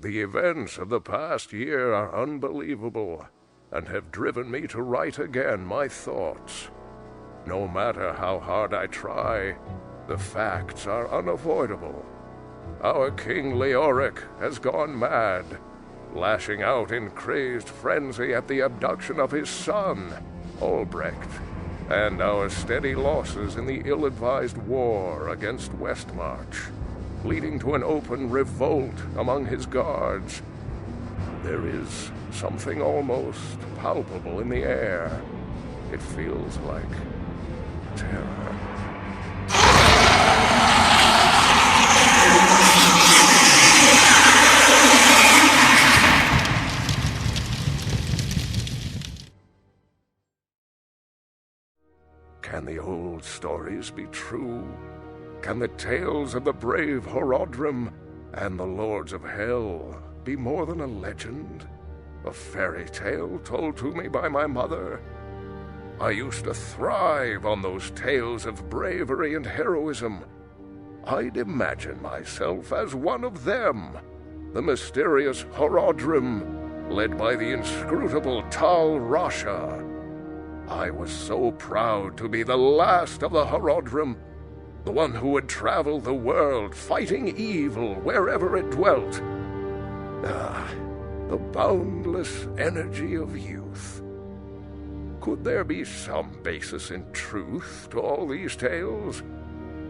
The events of the past year are unbelievable, and have driven me to write again my thoughts. No matter how hard I try, the facts are unavoidable. Our King Leoric has gone mad, lashing out in crazed frenzy at the abduction of his son, Albrecht, and our steady losses in the ill-advised war against Westmarch, leading to an open revolt among his guards. There is something almost palpable in the air. It feels like terror. Can the old stories be true? Can the tales of the brave Horadrim and the Lords of Hell be more than a legend? A fairy tale told to me by my mother? I used to thrive on those tales of bravery and heroism. I'd imagine myself as one of them, the mysterious Horadrim, led by the inscrutable Tal Rasha. I was so proud to be the last of the Horadrim, the one who would travel the world fighting evil wherever it dwelt. The boundless energy of youth. Could there be some basis in truth to all these tales?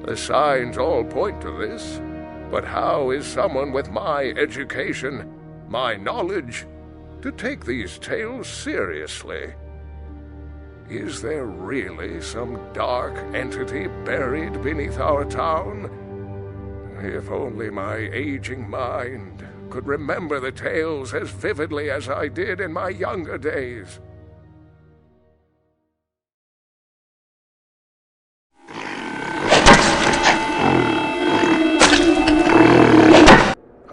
The signs all point to this, but how is someone with my education, my knowledge, to take these tales seriously? Is there really some dark entity buried beneath our town? If only my aging mind could remember the tales as vividly as I did in my younger days.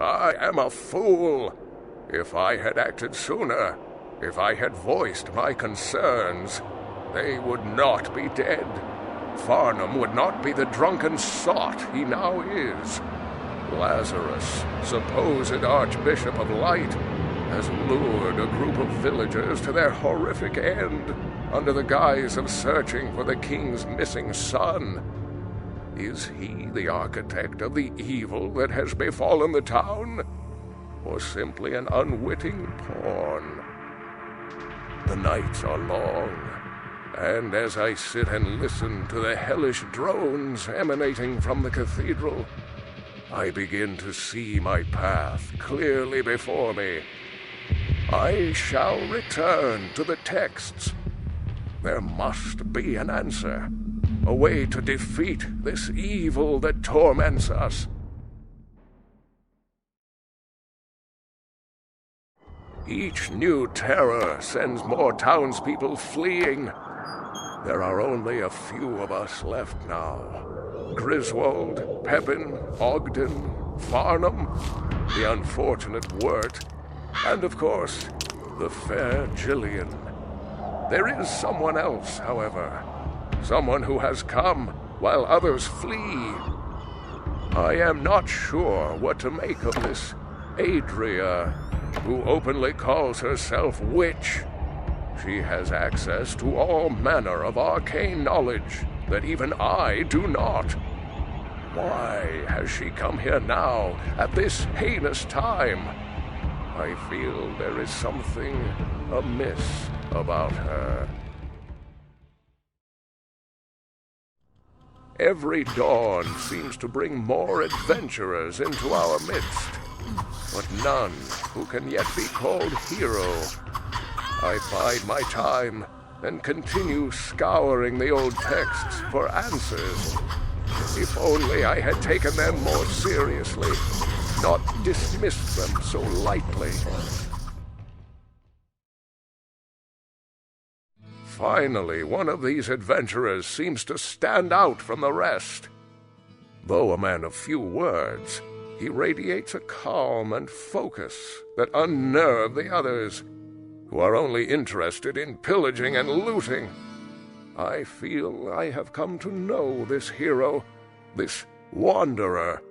I am a fool. If I had acted sooner, if I had voiced my concerns, they would not be dead. Farnham would not be the drunken sot he now is. Lazarus, supposed Archbishop of Light, has lured a group of villagers to their horrific end under the guise of searching for the king's missing son. Is he the architect of the evil that has befallen the town, or simply an unwitting pawn? The nights are long, and as I sit and listen to the hellish drones emanating from the cathedral, I begin to see my path clearly before me. I shall return to the texts. There must be an answer, a way to defeat this evil that torments us. Each new terror sends more townspeople fleeing. There are only a few of us left now. Griswold, Pepin, Ogden, Farnham, the unfortunate Wirt, and of course, the fair Gillian. There is someone else, however. Someone who has come while others flee. I am not sure what to make of this Adria, who openly calls herself witch. She has access to all manner of arcane knowledge that even I do not. Why has she come here now, at this heinous time? I feel there is something amiss about her. Every dawn seems to bring more adventurers into our midst, but none who can yet be called hero. I bide my time and continue scouring the old texts for answers. If only I had taken them more seriously, not dismissed them so lightly. Finally, one of these adventurers seems to stand out from the rest. Though a man of few words, he radiates a calm and focus that unnerve the others, who are only interested in pillaging and looting. I feel I have come to know this hero, this wanderer,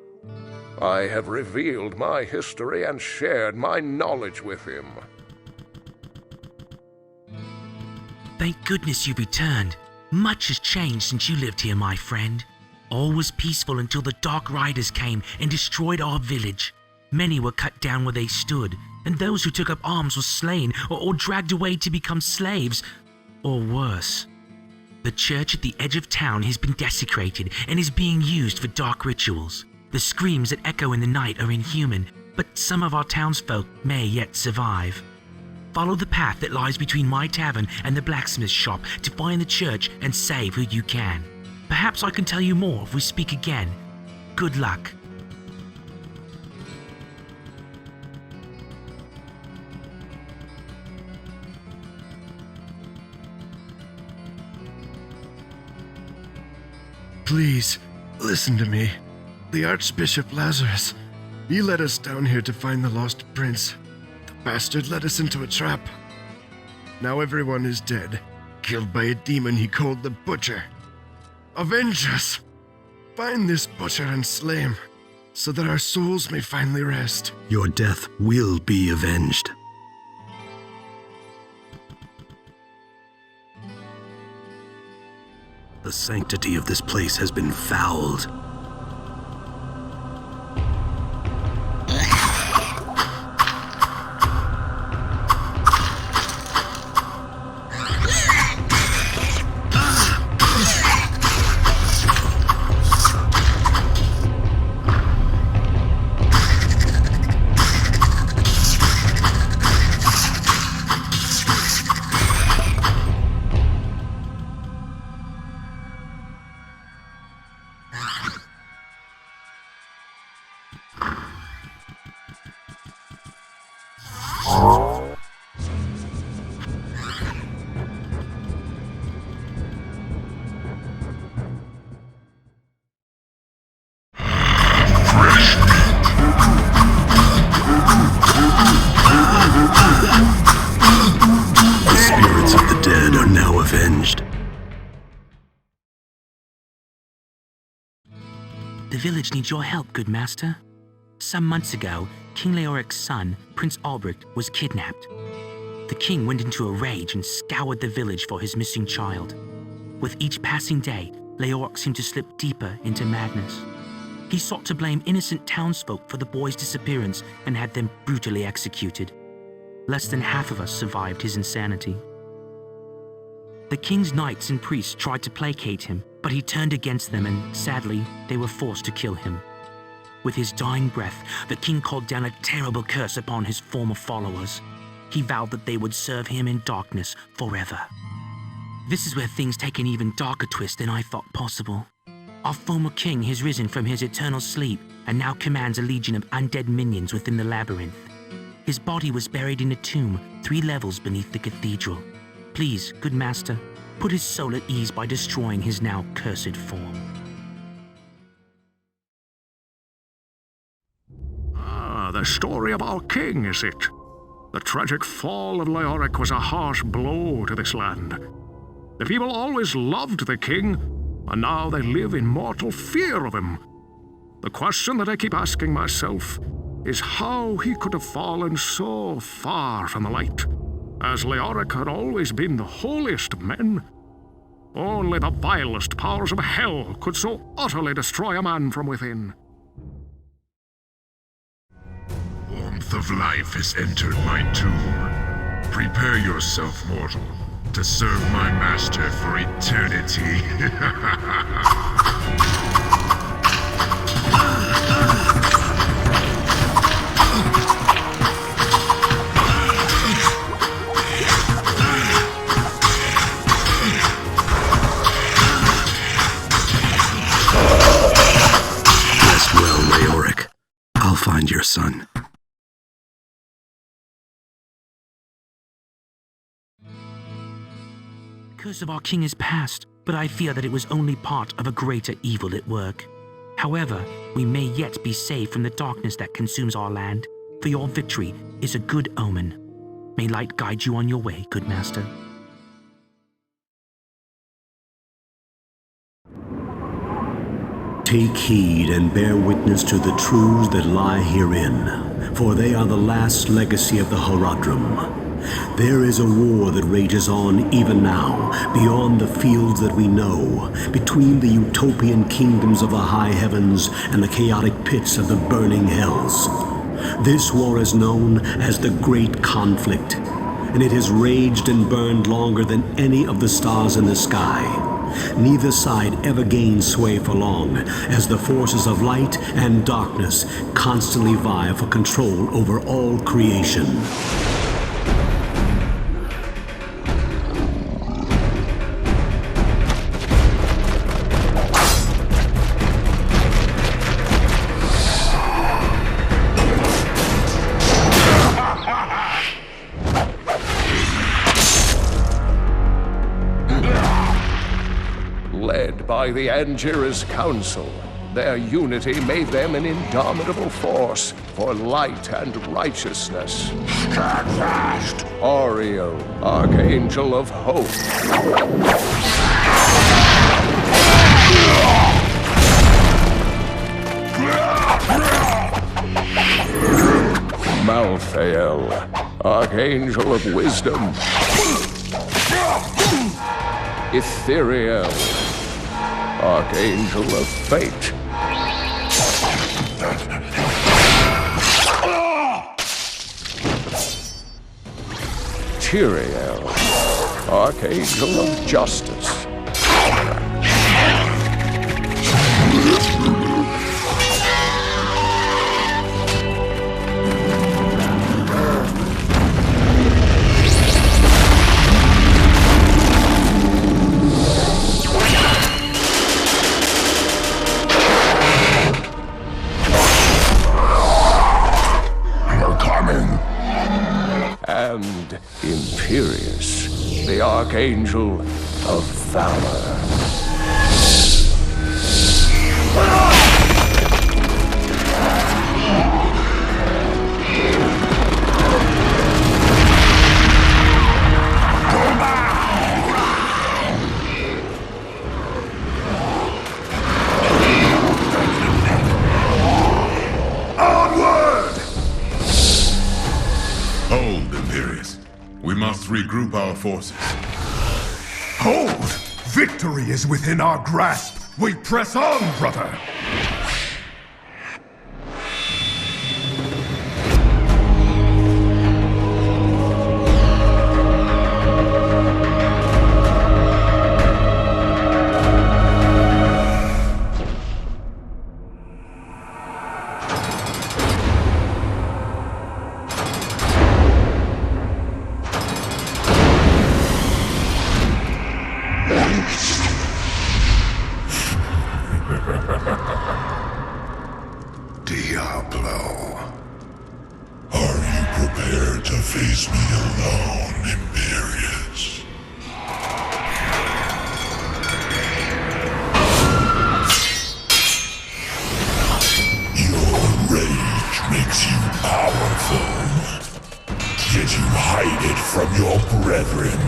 I have revealed my history and shared my knowledge with him. Thank goodness you returned. Much has changed since you lived here, my friend. All was peaceful until the Dark Riders came and destroyed our village. Many were cut down where they stood, and those who took up arms were slain or dragged away to become slaves, or worse. The church at the edge of town has been desecrated and is being used for dark rituals. The screams that echo in the night are inhuman, but some of our townsfolk may yet survive. Follow the path that lies between my tavern and the blacksmith's shop to find the church and save who you can. Perhaps I can tell you more if we speak again. Good luck. Please, listen to me. The Archbishop Lazarus, he led us down here to find the lost prince. The bastard led us into a trap. Now everyone is dead, killed by a demon he called the Butcher. Avenge us! Find this Butcher and slay him, so that our souls may finally rest. Your death will be avenged. The sanctity of this place has been fouled. The village needs your help, good master. Some months ago, King Leoric's son, Prince Albrecht, was kidnapped. The king went into a rage and scoured the village for his missing child. With each passing day, Leoric seemed to slip deeper into madness. He sought to blame innocent townsfolk for the boy's disappearance and had them brutally executed. Less than half of us survived his insanity. The king's knights and priests tried to placate him, but he turned against them and, sadly, they were forced to kill him. With his dying breath, the king called down a terrible curse upon his former followers. He vowed that they would serve him in darkness forever. This is where things take an even darker twist than I thought possible. Our former king has risen from his eternal sleep and now commands a legion of undead minions within the labyrinth. His body was buried in a tomb 3 levels beneath the cathedral. Please, good master, put his soul at ease by destroying his now cursed form. Ah, the story of our king, is it? The tragic fall of Leoric was a harsh blow to this land. The people always loved the king, and now they live in mortal fear of him. The question that I keep asking myself is how he could have fallen so far from the light, as Leoric had always been the holiest of men. Only the vilest powers of hell could so utterly destroy a man from within. Warmth of life has entered my tomb. Prepare yourself, mortal, to serve my master for eternity. Rest well, Leoric. I'll find your son. The curse of our king is past, but I fear that it was only part of a greater evil at work. However, we may yet be saved from the darkness that consumes our land, for your victory is a good omen. May light guide you on your way, good master. Take heed and bear witness to the truths that lie herein, for they are the last legacy of the Horadrim. There is a war that rages on even now, beyond the fields that we know, between the utopian kingdoms of the high heavens and the chaotic pits of the burning hells. This war is known as the Great Conflict, and it has raged and burned longer than any of the stars in the sky. Neither side ever gains sway for long, as the forces of light and darkness constantly vie for control over all creation. Led by the Angira's council, their unity made them an indomitable force for light and righteousness. Stand fast! Ariel, Archangel of Hope. Malthael, Archangel of Wisdom. Ethereal, Archangel of Fate. Tyrael, Archangel of Justice. And Imperious, the Archangel of Valor. Hold, Imperious. We must regroup our forces. Hold! Victory is within our grasp! We press on, brother! Diablo. Are you prepared to face me alone, Imperious? Your rage makes you powerful, yet you hide it from your brethren.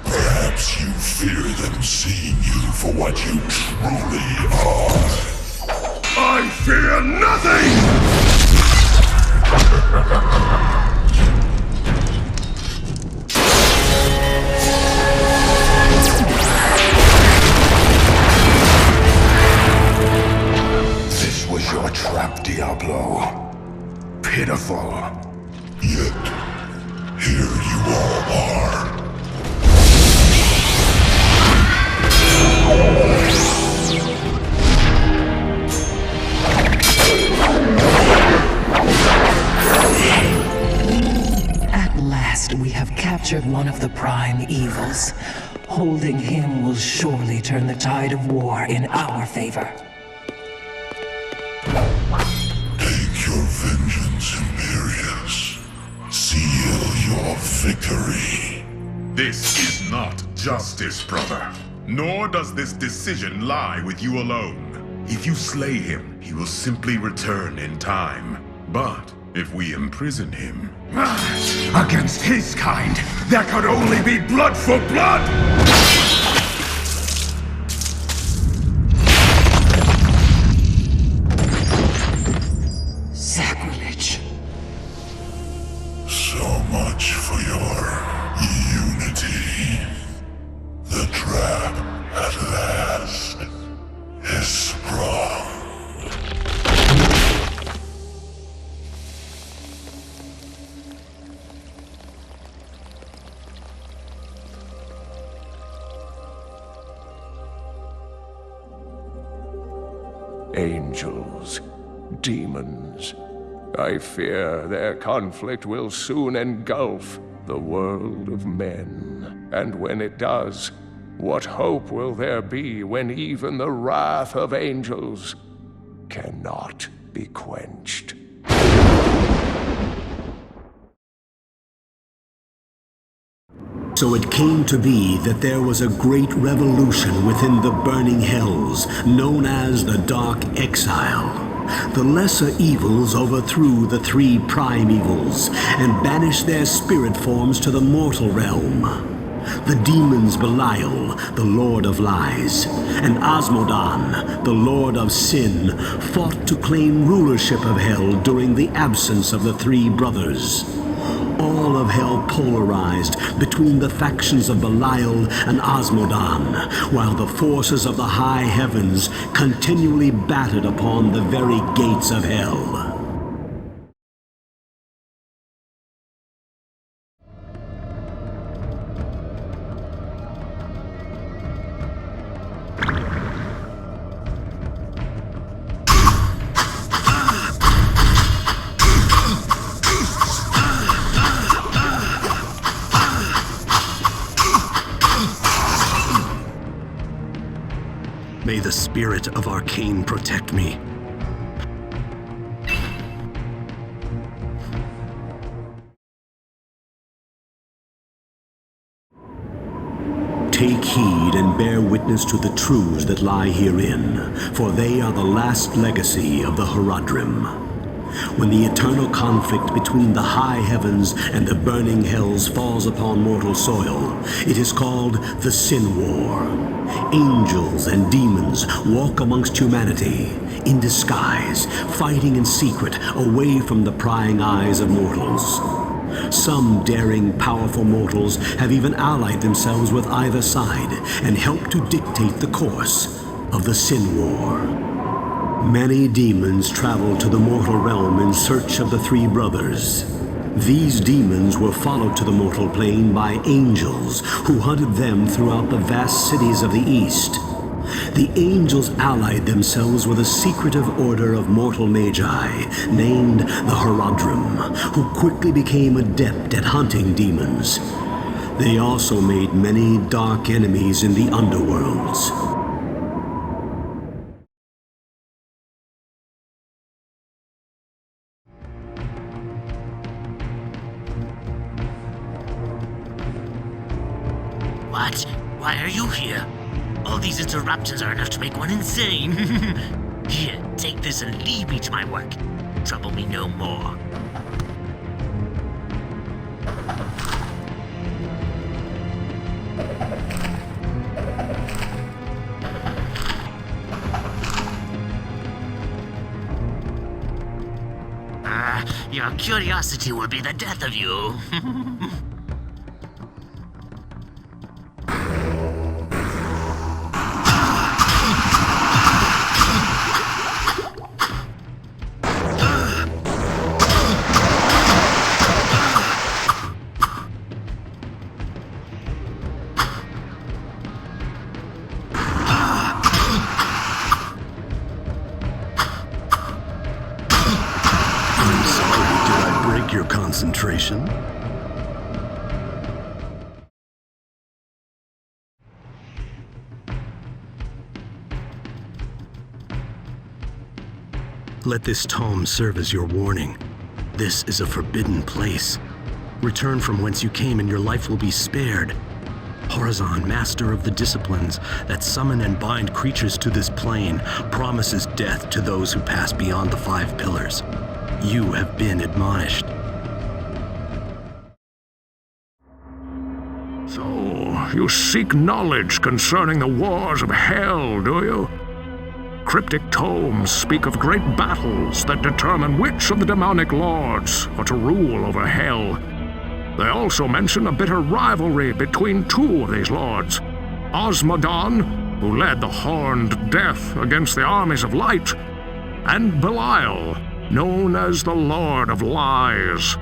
Perhaps you fear them seeing you for what you truly are. I fear nothing! This was your trap, Diablo. Pitiful. Yet, here you all are. At last, we have captured one of the prime evils. Holding him will surely turn the tide of war in our favor. Take your vengeance, Imperious. Seal your victory. This is not justice, brother. Nor does this decision lie with you alone. If you slay him, he will simply return in time. But If we imprison him... Against his kind, there could only be blood for blood! Sacrilege. So much for your unity. The trap, at last, is sprung. Angels, demons, I fear their conflict will soon engulf the world of men. And when it does, what hope will there be when even the wrath of angels cannot be quenched? So it came to be that there was a great revolution within the burning hells, known as the Dark Exile. The lesser evils overthrew the three prime evils and banished their spirit forms to the mortal realm. The demons Belial, the Lord of Lies, and Asmodan, the Lord of Sin, fought to claim rulership of Hell during the absence of the three brothers. All of Hell polarized between the factions of Belial and Asmodan, while the forces of the high heavens continually battered upon the very gates of Hell. May the spirit of Arkaine protect me. Take heed and bear witness to the truths that lie herein, for they are the last legacy of the Horadrim. When the eternal conflict between the high heavens and the burning hells falls upon mortal soil, it is called the Sin War. Angels and demons walk amongst humanity, in disguise, fighting in secret, away from the prying eyes of mortals. Some daring, powerful mortals have even allied themselves with either side and helped to dictate the course of the Sin War. Many demons traveled to the mortal realm in search of the three brothers. These demons were followed to the mortal plane by angels who hunted them throughout the vast cities of the East. The angels allied themselves with a secretive order of mortal magi named the Horadrim, who quickly became adept at hunting demons. They also made many dark enemies in the underworlds. What? Why are you here? All these interruptions are enough to make one insane. Here, take this and leave me to my work. Trouble me no more. Your curiosity will be the death of you. Your concentration. Let this tome serve as your warning. This is a forbidden place. Return from whence you came and your life will be spared. Horazon, master of the disciplines that summon and bind creatures to this plane, promises death to those who pass beyond the 5 pillars. You have been admonished. So, you seek knowledge concerning the wars of hell, do you? Cryptic tomes speak of great battles that determine which of the demonic lords are to rule over hell. They also mention a bitter rivalry between two of these lords, Osmodon, who led the Horned Death against the armies of light, and Belial, known as the Lord of Lies.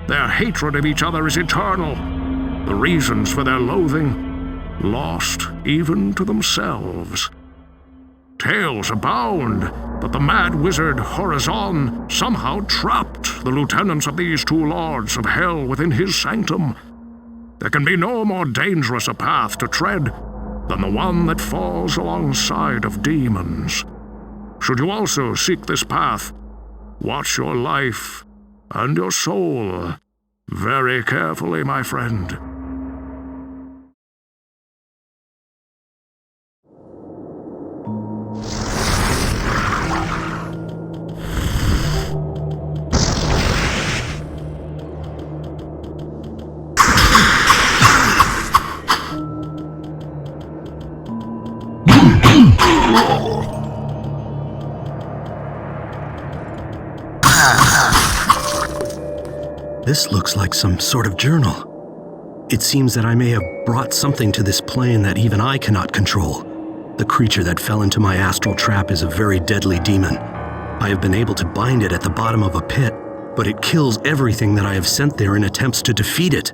Their hatred of each other is eternal. The reasons for their loathing, lost even to themselves. Tales abound that the mad wizard Horazon somehow trapped the lieutenants of these two lords of hell within his sanctum. There can be no more dangerous a path to tread than the one that falls alongside of demons. Should you also seek this path, watch your life and your soul very carefully, my friend. This looks like some sort of journal. It seems that I may have brought something to this plane that even I cannot control. The creature that fell into my astral trap is a very deadly demon. I have been able to bind it at the bottom of a pit, but it kills everything that I have sent there in attempts to defeat it.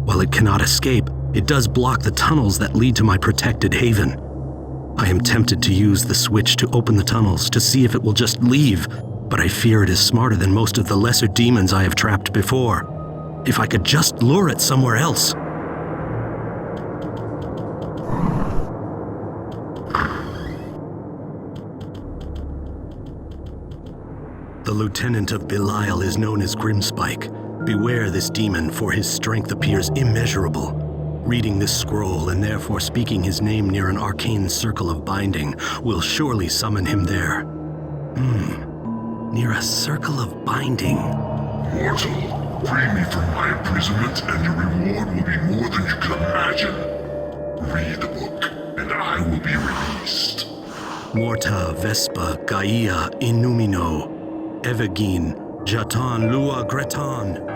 While it cannot escape, it does block the tunnels that lead to my protected haven. I am tempted to use the switch to open the tunnels to see if it will just leave, but I fear it is smarter than most of the lesser demons I have trapped before. If I could just lure it somewhere else. The lieutenant of Belial is known as Grimspike. Beware this demon, for his strength appears immeasurable. Reading this scroll and therefore speaking his name near an arcane circle of binding will surely summon him there. Near a circle of binding. Mortal, free me from my imprisonment and your reward will be more than you can imagine. Read the book, and I will be released. Morta Vespa Gaia Innumino Evagine Jatan Lua Gretan.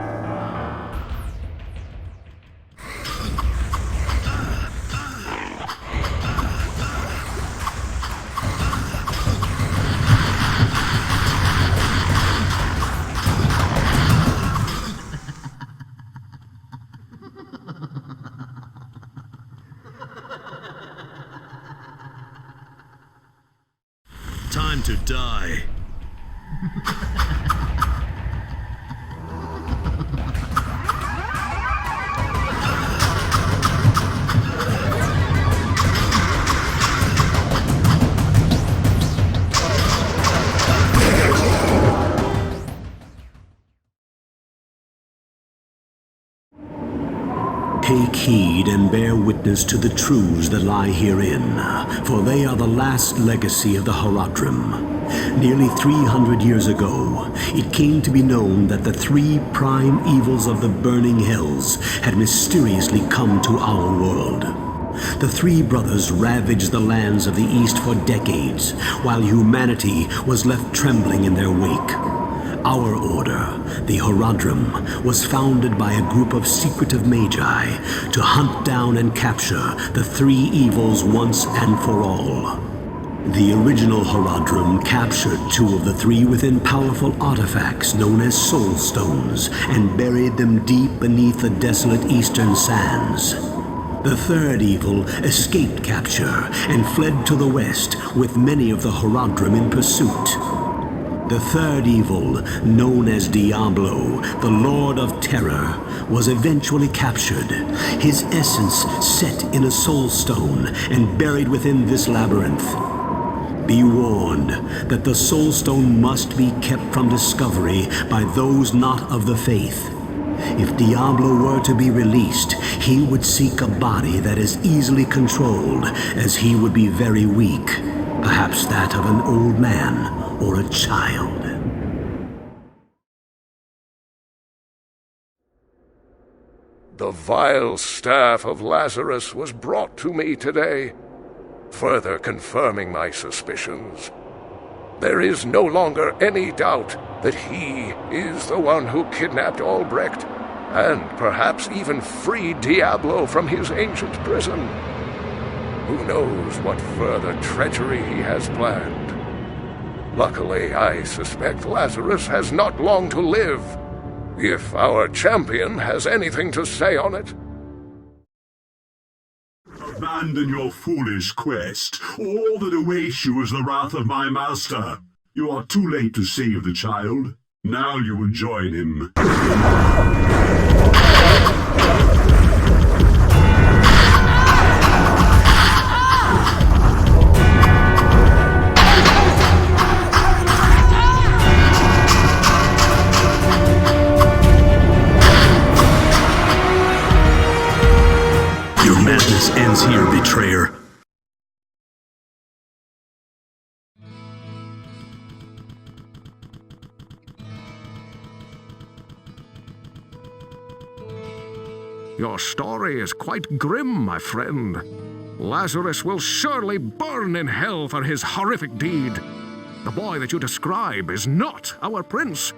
Time to die. Take heed and bear witness to the truths that lie herein, for they are the last legacy of the Horadrim. Nearly 300 years ago, it came to be known that the three prime evils of the burning hells had mysteriously come to our world. The three brothers ravaged the lands of the East for decades, while humanity was left trembling in their wake. Our order, the Horadrim, was founded by a group of secretive magi to hunt down and capture the three evils once and for all. The original Horadrim captured two of the three within powerful artifacts known as Soul Stones and buried them deep beneath the desolate eastern sands. The third evil escaped capture and fled to the west with many of the Horadrim in pursuit. The third evil, known as Diablo, the Lord of Terror, was eventually captured, his essence set in a soul stone and buried within this labyrinth. Be warned that the soul stone must be kept from discovery by those not of the faith. If Diablo were to be released, he would seek a body that is easily controlled, as he would be very weak, perhaps that of an old man or a child. The vile staff of Lazarus was brought to me today, further confirming my suspicions. There is no longer any doubt that he is the one who kidnapped Albrecht, and perhaps even freed Diablo from his ancient prison. Who knows what further treachery he has planned? Luckily, I suspect Lazarus has not long to live, if our champion has anything to say on it. Abandon your foolish quest. All that awaits you is the wrath of my master. You are too late to save the child. Now you will join him. Your madness ends here, betrayer. Your story is quite grim, my friend. Lazarus will surely burn in hell for his horrific deed. The boy that you describe is not our prince,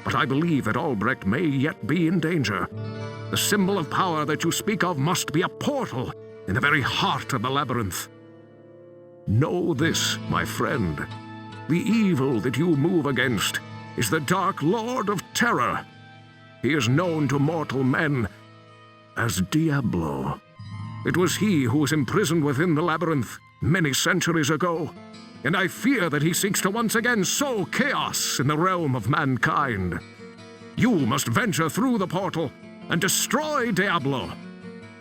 but I believe that Albrecht may yet be in danger. The symbol of power that you speak of must be a portal in the very heart of the labyrinth. Know this, my friend. The evil that you move against is the Dark Lord of Terror. He is known to mortal men as Diablo. It was he who was imprisoned within the labyrinth many centuries ago, and I fear that he seeks to once again sow chaos in the realm of mankind. You must venture through the portal and destroy Diablo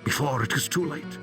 before it is too late.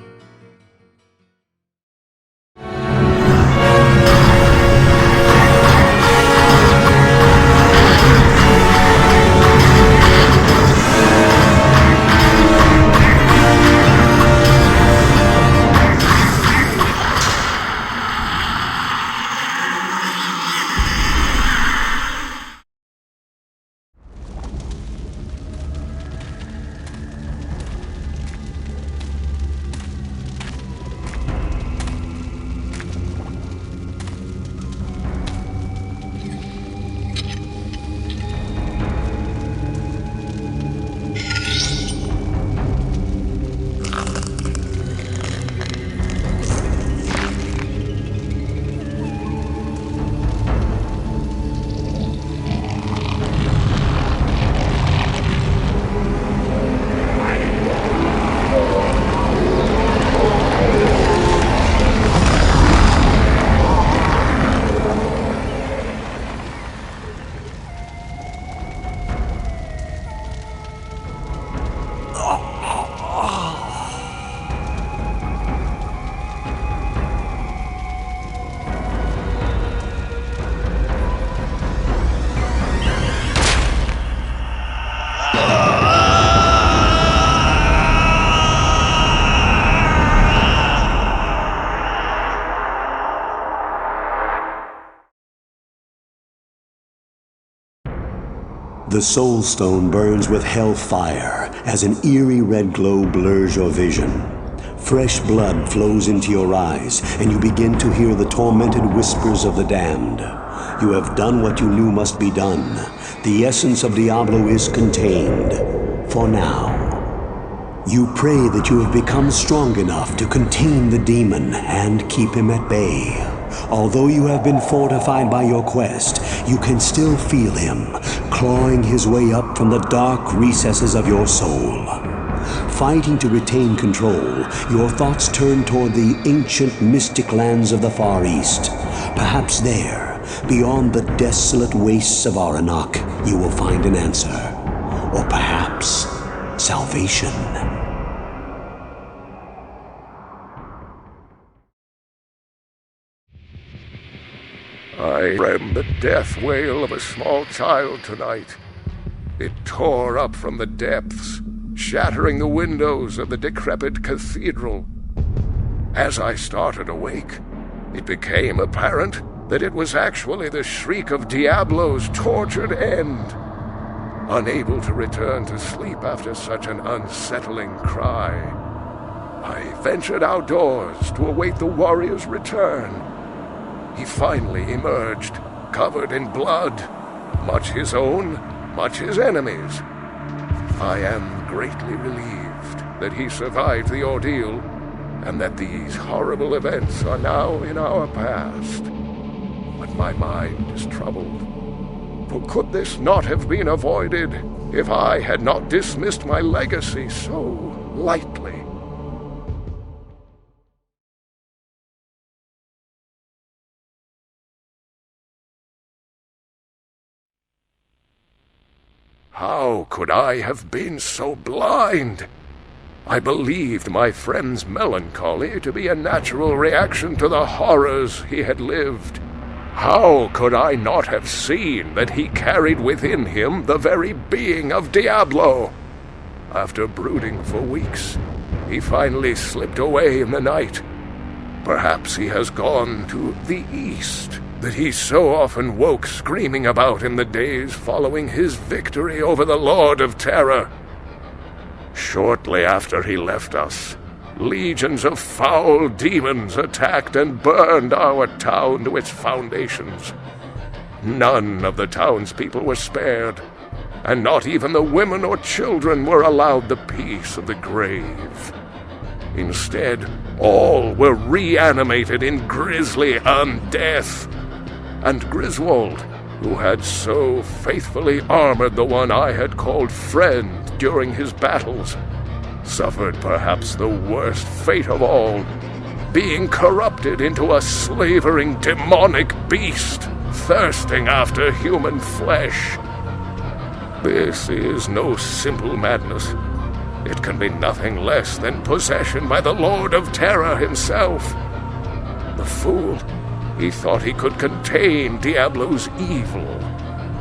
The Soul Stone burns with hellfire as an eerie red glow blurs your vision. Fresh blood flows into your eyes, and you begin to hear the tormented whispers of the damned. You have done what you knew must be done. The essence of Diablo is contained. For now. You pray that you have become strong enough to contain the demon and keep him at bay. Although you have been fortified by your quest, you can still feel him, clawing his way up from the dark recesses of your soul. Fighting to retain control, your thoughts turn toward the ancient mystic lands of the Far East. Perhaps there, beyond the desolate wastes of Aranok, you will find an answer. Or perhaps, salvation. I dreamed the death wail of a small child tonight. It tore up from the depths, shattering the windows of the decrepit cathedral. As I started awake, it became apparent that it was actually the shriek of Diablo's tortured end. unable to return to sleep after such an unsettling cry, I ventured outdoors to await the warrior's return. He finally emerged, covered in blood, much his own, much his enemies'. I am greatly relieved that he survived the ordeal, and that these horrible events are now in our past. But my mind is troubled. For could this not have been avoided if I had not dismissed my legacy so lightly? How could I have been so blind? I believed my friend's melancholy to be a natural reaction to the horrors he had lived. How could I not have seen that he carried within him the very being of Diablo? After brooding for weeks, he finally slipped away in the night. Perhaps he has gone to the east, that he so often woke screaming about in the days following his victory over the Lord of Terror. Shortly after he left us, legions of foul demons attacked and burned our town to its foundations. None of the townspeople were spared, and not even the women or children were allowed the peace of the grave. Instead, all were reanimated in grisly undeath. And Griswold, who had so faithfully armored the one I had called friend during his battles, suffered perhaps the worst fate of all, being corrupted into a slavering demonic beast, thirsting after human flesh. This is no simple madness. It can be nothing less than possession by the Lord of Terror himself. The fool, he thought he could contain Diablo's evil.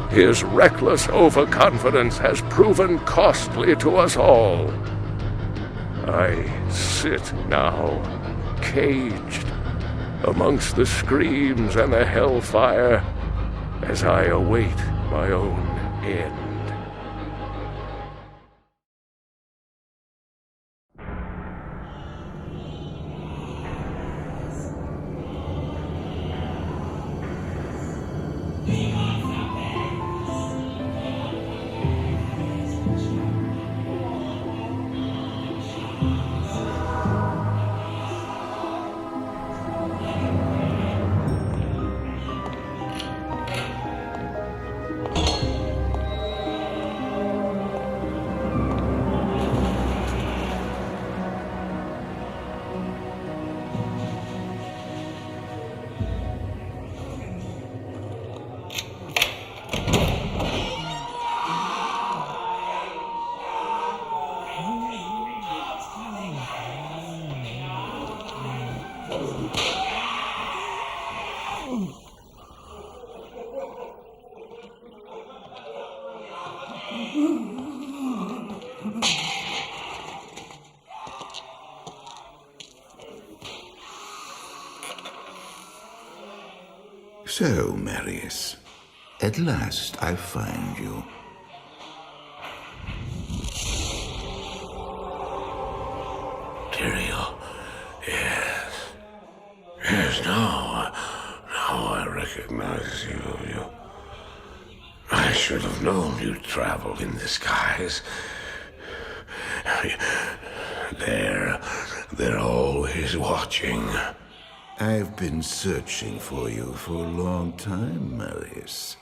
His reckless overconfidence has proven costly to us all. I sit now, caged, amongst the screams and the hellfire, as I await my own end. So, Marius, at last I find you. Tyrael, yes. Yes, now I recognize you. I should have known you'd travel in disguise. They're always watching. I've been searching for you for a long time, Marius.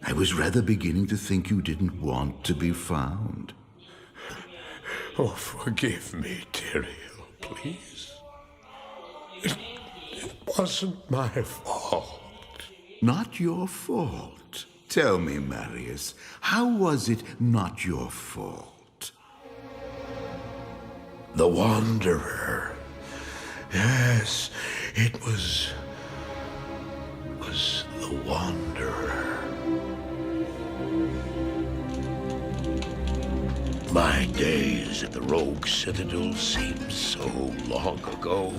I was rather beginning to think you didn't want to be found. Oh, forgive me, Tyrael, please. It wasn't my fault. Not your fault. Tell me, Marius, how was it not your fault? The Wanderer. Yes, it was the Wanderer. My days at the Rogue Citadel seem so long ago.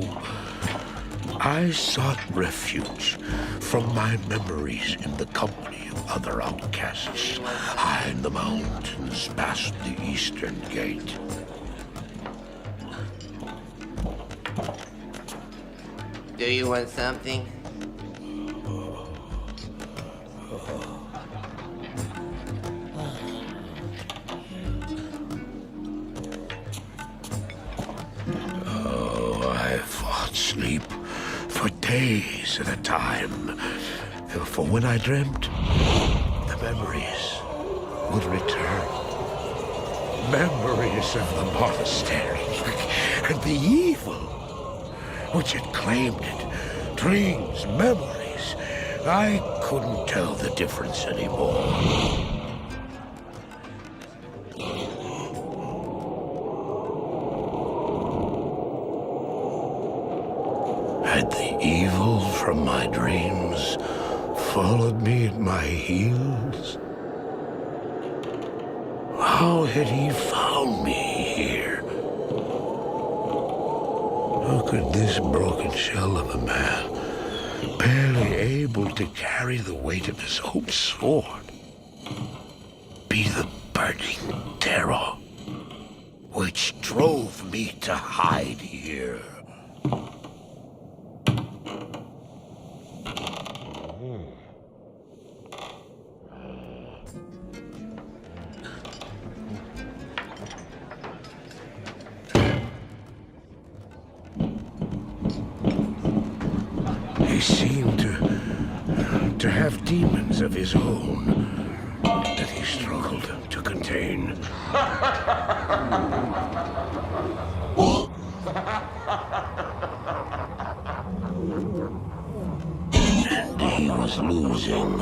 I sought refuge from my memories in the company of other outcasts, high in the mountains past the eastern gate. Do you want something? Oh, I fought sleep for days at a time. For when I dreamt, the memories would return. Memories of the monastery and the evil which had claimed it. Dreams, memories. I couldn't tell the difference anymore. Had the evil from my dreams followed me at my heels? How had he found me here? How could this broken shell of a man, barely able to carry the weight of his own sword, be the burning terror which drove me to hide here? He seemed to have demons of his own that he struggled to contain. And he was losing.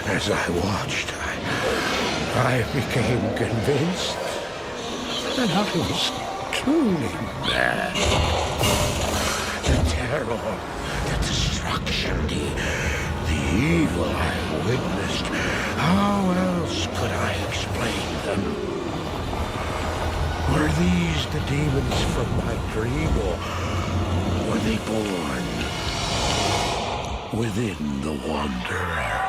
As I watched, I became convinced that I was truly mad. The terror, the destruction, the evil I witnessed. How else could I explain them? Were these the demons from my dream, or were they born within the Wanderer?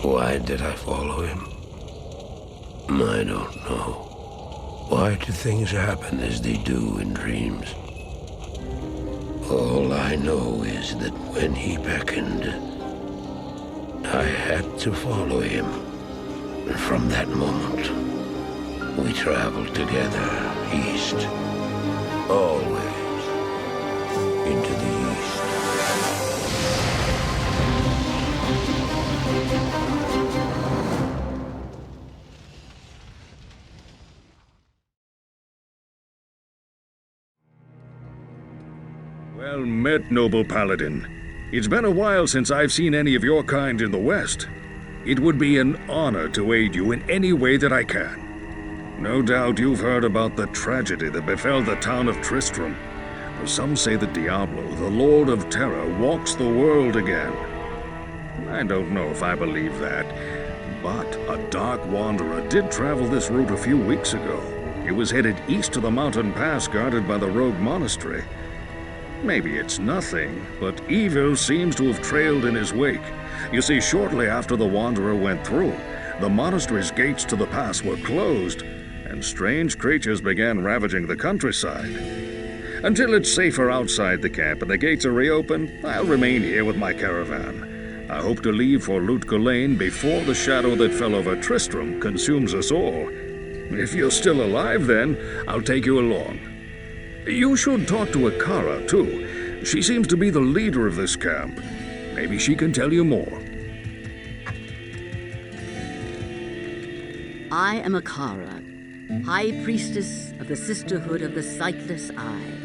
Why did I follow him? I don't know. Why do things happen as they do in dreams? All I know is that when he beckoned, I had to follow him. And from that moment, we traveled together east, always into the east. Well met, noble paladin. It's been a while since I've seen any of your kind in the West. It would be an honor to aid you in any way that I can. No doubt you've heard about the tragedy that befell the town of Tristram. Some say that Diablo, the Lord of Terror, walks the world again. I don't know if I believe that, but a Dark Wanderer did travel this route a few weeks ago. He was headed east to the mountain pass guarded by the rogue monastery. Maybe it's nothing, but evil seems to have trailed in his wake. You see, shortly after the Wanderer went through, the monastery's gates to the pass were closed, and strange creatures began ravaging the countryside. Until it's safer outside the camp and the gates are reopened, I'll remain here with my caravan. I hope to leave for Lut Gholein before the shadow that fell over Tristram consumes us all. If you're still alive then, I'll take you along. You should talk to Akara, too. She seems to be the leader of this camp. Maybe she can tell you more. I am Akara, High Priestess of the Sisterhood of the Sightless Eye.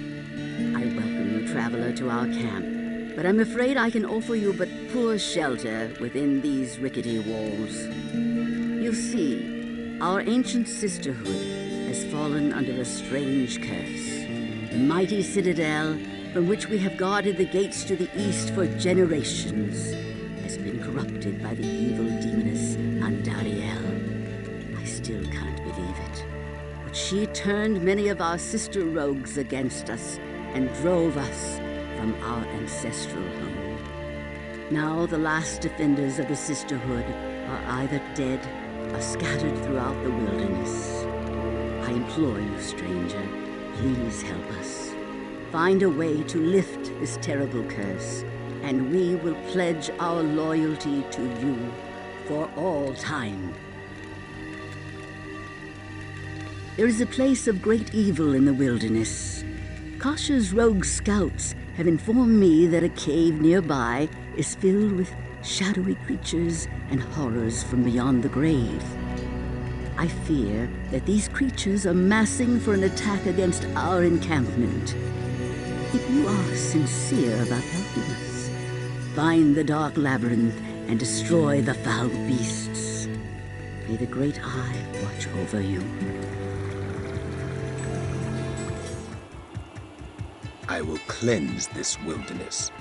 I welcome you, traveler, to our camp, but I'm afraid I can offer you but poor shelter within these rickety walls. You see, our ancient sisterhood has fallen under a strange curse. The mighty citadel, from which we have guarded the gates to the east for generations, has been corrupted by the evil demoness Andariel. I still can't believe it, but she turned many of our sister rogues against us and drove us from our ancestral home. Now the last defenders of the sisterhood are either dead or scattered throughout the wilderness. I implore you, stranger, please help us. Find a way to lift this terrible curse, and we will pledge our loyalty to you for all time. There is a place of great evil in the wilderness. Kasha's rogue scouts have informed me that a cave nearby is filled with shadowy creatures and horrors from beyond the grave. I fear that these creatures are massing for an attack against our encampment. If you are sincere about helping us, find the dark labyrinth and destroy the foul beasts. May the Great Eye watch over you. I will cleanse this wilderness.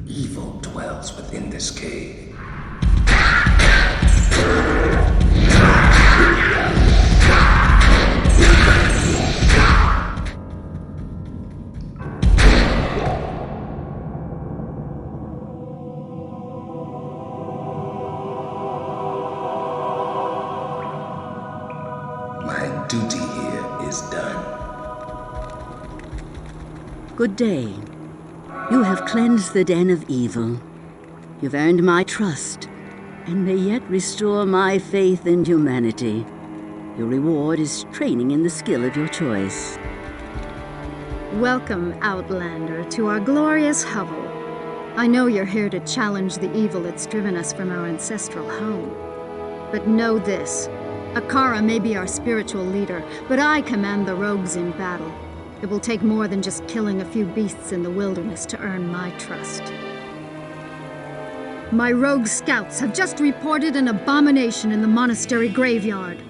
Evil dwells within this cave. My duty here is done. Good day. You have cleansed the den of evil. You've earned my trust, and may yet restore my faith in humanity. Your reward is training in the skill of your choice. Welcome, Outlander, to our glorious hovel. I know you're here to challenge the evil that's driven us from our ancestral home. But know this, Akara may be our spiritual leader, but I command the rogues in battle. It will take more than just killing a few beasts in the wilderness to earn my trust. My rogue scouts have just reported an abomination in the monastery graveyard.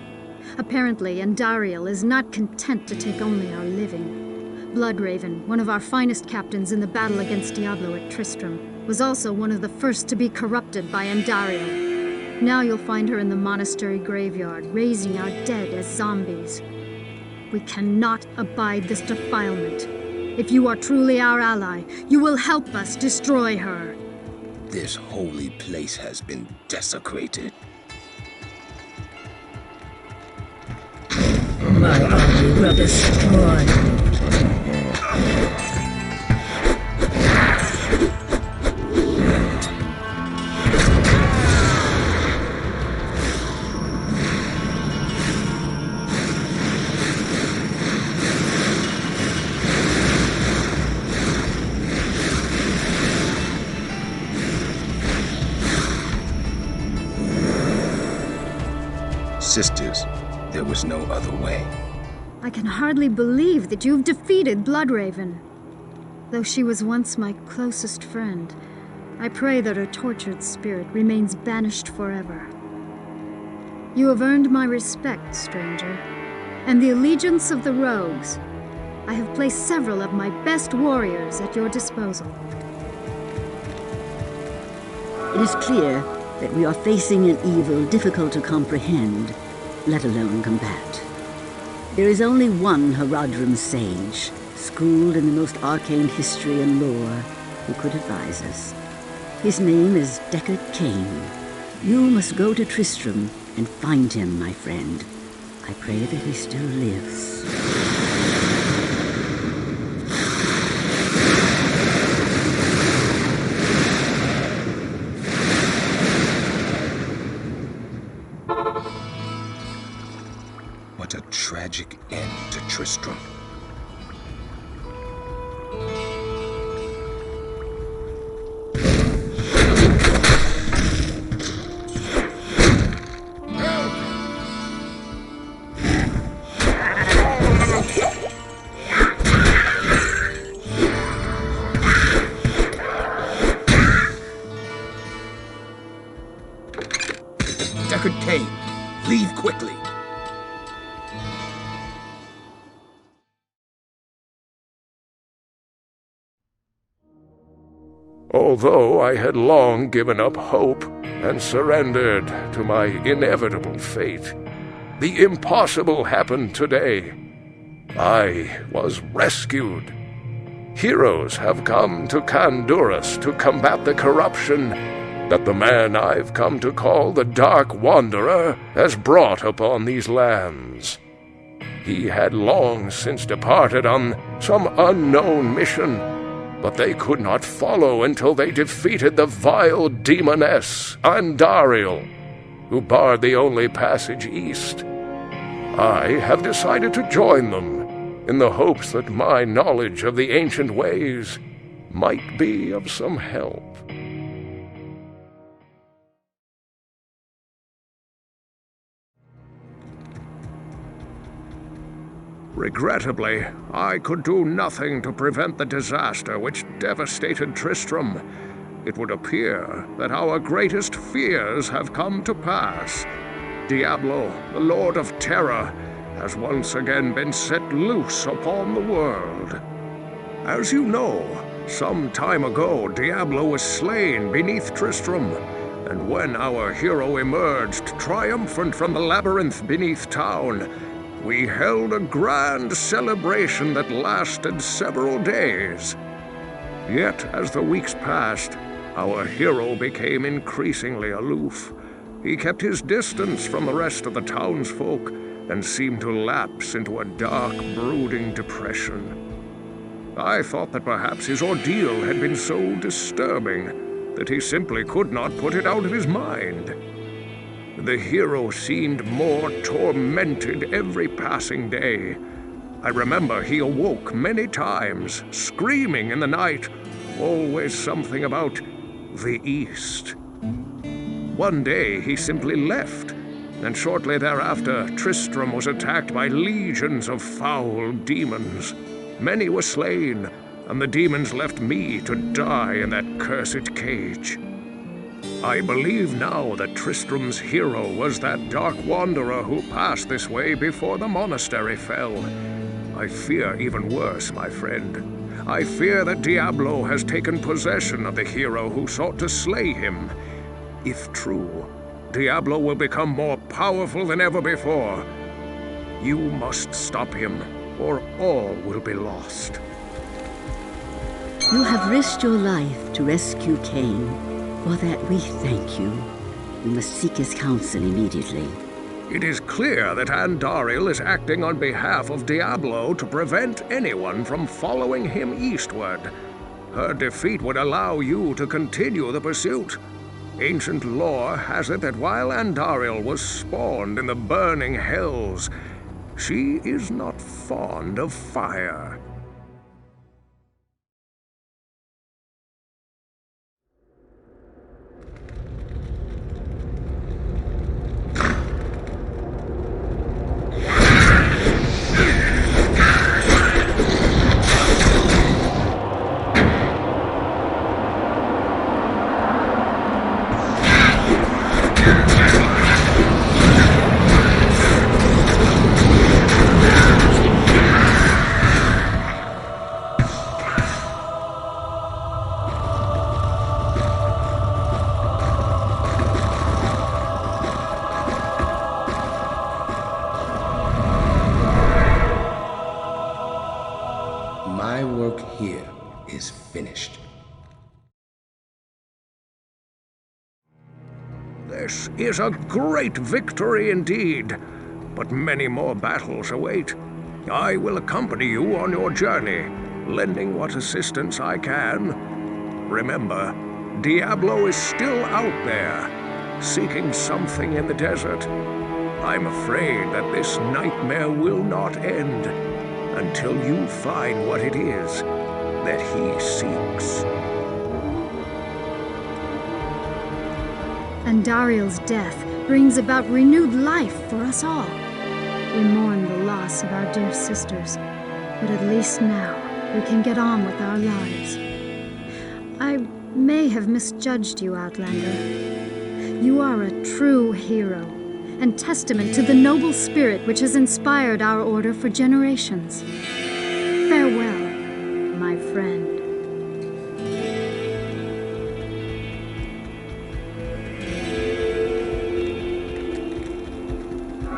Apparently, Andariel is not content to take only our living. Bloodraven, one of our finest captains in the battle against Diablo at Tristram, was also one of the first to be corrupted by Andariel. Now you'll find her in the monastery graveyard, raising our dead as zombies. We cannot abide this defilement. If you are truly our ally, you will help us destroy her. This holy place has been desecrated. My army will destroy. Sisters, there was no other way. I can hardly believe that you've defeated Bloodraven. Though she was once my closest friend, I pray that her tortured spirit remains banished forever. You have earned my respect, stranger, and the allegiance of the rogues. I have placed several of my best warriors at your disposal. It is clear that we are facing an evil difficult to comprehend, let alone combat. There is only one Horadrim sage, schooled in the most arcane history and lore, who could advise us. His name is Deckard Cain. You must go to Tristram and find him, my friend. I pray that he still lives. What a tragic end to Tristram. Deckard Cain, leave quickly. Although I had long given up hope and surrendered to my inevitable fate, the impossible happened today. I was rescued. Heroes have come to Kandurus to combat the corruption that the man I've come to call the Dark Wanderer has brought upon these lands. He had long since departed on some unknown mission, but they could not follow until they defeated the vile demoness Andariel, who barred the only passage east. I have decided to join them, in the hopes that my knowledge of the ancient ways might be of some help. Regrettably, I could do nothing to prevent the disaster which devastated Tristram. It would appear that our greatest fears have come to pass. Diablo, the Lord of Terror, has once again been set loose upon the world. As you know, some time ago Diablo was slain beneath Tristram, and when our hero emerged triumphant from the labyrinth beneath town, we held a grand celebration that lasted several days. Yet, as the weeks passed, our hero became increasingly aloof. He kept his distance from the rest of the townsfolk and seemed to lapse into a dark, brooding depression. I thought that perhaps his ordeal had been so disturbing that he simply could not put it out of his mind. The hero seemed more tormented every passing day. I remember he awoke many times, screaming in the night, always something about the East. One day he simply left, and shortly thereafter Tristram was attacked by legions of foul demons. Many were slain, and the demons left me to die in that cursed cage. I believe now that Tristram's hero was that Dark Wanderer who passed this way before the monastery fell. I fear even worse, my friend. I fear that Diablo has taken possession of the hero who sought to slay him. If true, Diablo will become more powerful than ever before. You must stop him, or all will be lost. You have risked your life to rescue Cain. For that we thank you. We must seek his counsel immediately. It is clear that Andariel is acting on behalf of Diablo to prevent anyone from following him eastward. Her defeat would allow you to continue the pursuit. Ancient lore has it that while Andariel was spawned in the burning hells, she is not fond of fire. My work here is finished. This is a great victory indeed, but many more battles await. I will accompany you on your journey, lending what assistance I can. Remember, Diablo is still out there, seeking something in the desert. I'm afraid that this nightmare will not end until you find what it is that he seeks. And Dariel's death brings about renewed life for us all. We mourn the loss of our dear sisters, but at least now we can get on with our lives. I may have misjudged you, Outlander. You are a true hero, and testament to the noble spirit which has inspired our order for generations. Farewell, my friend.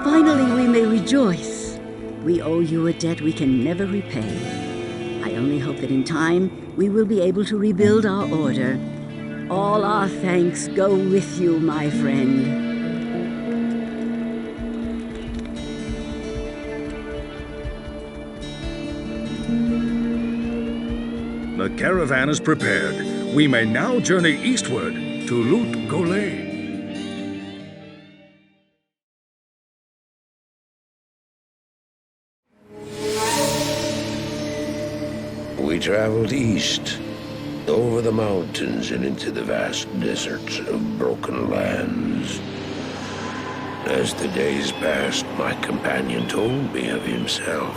Finally, we may rejoice. We owe you a debt we can never repay. I only hope that in time, we will be able to rebuild our order. All our thanks go with you, my friend. The caravan is prepared. We may now journey eastward to Lut Gholein. We traveled east, over the mountains and into the vast deserts of broken lands. As the days passed, my companion told me of himself,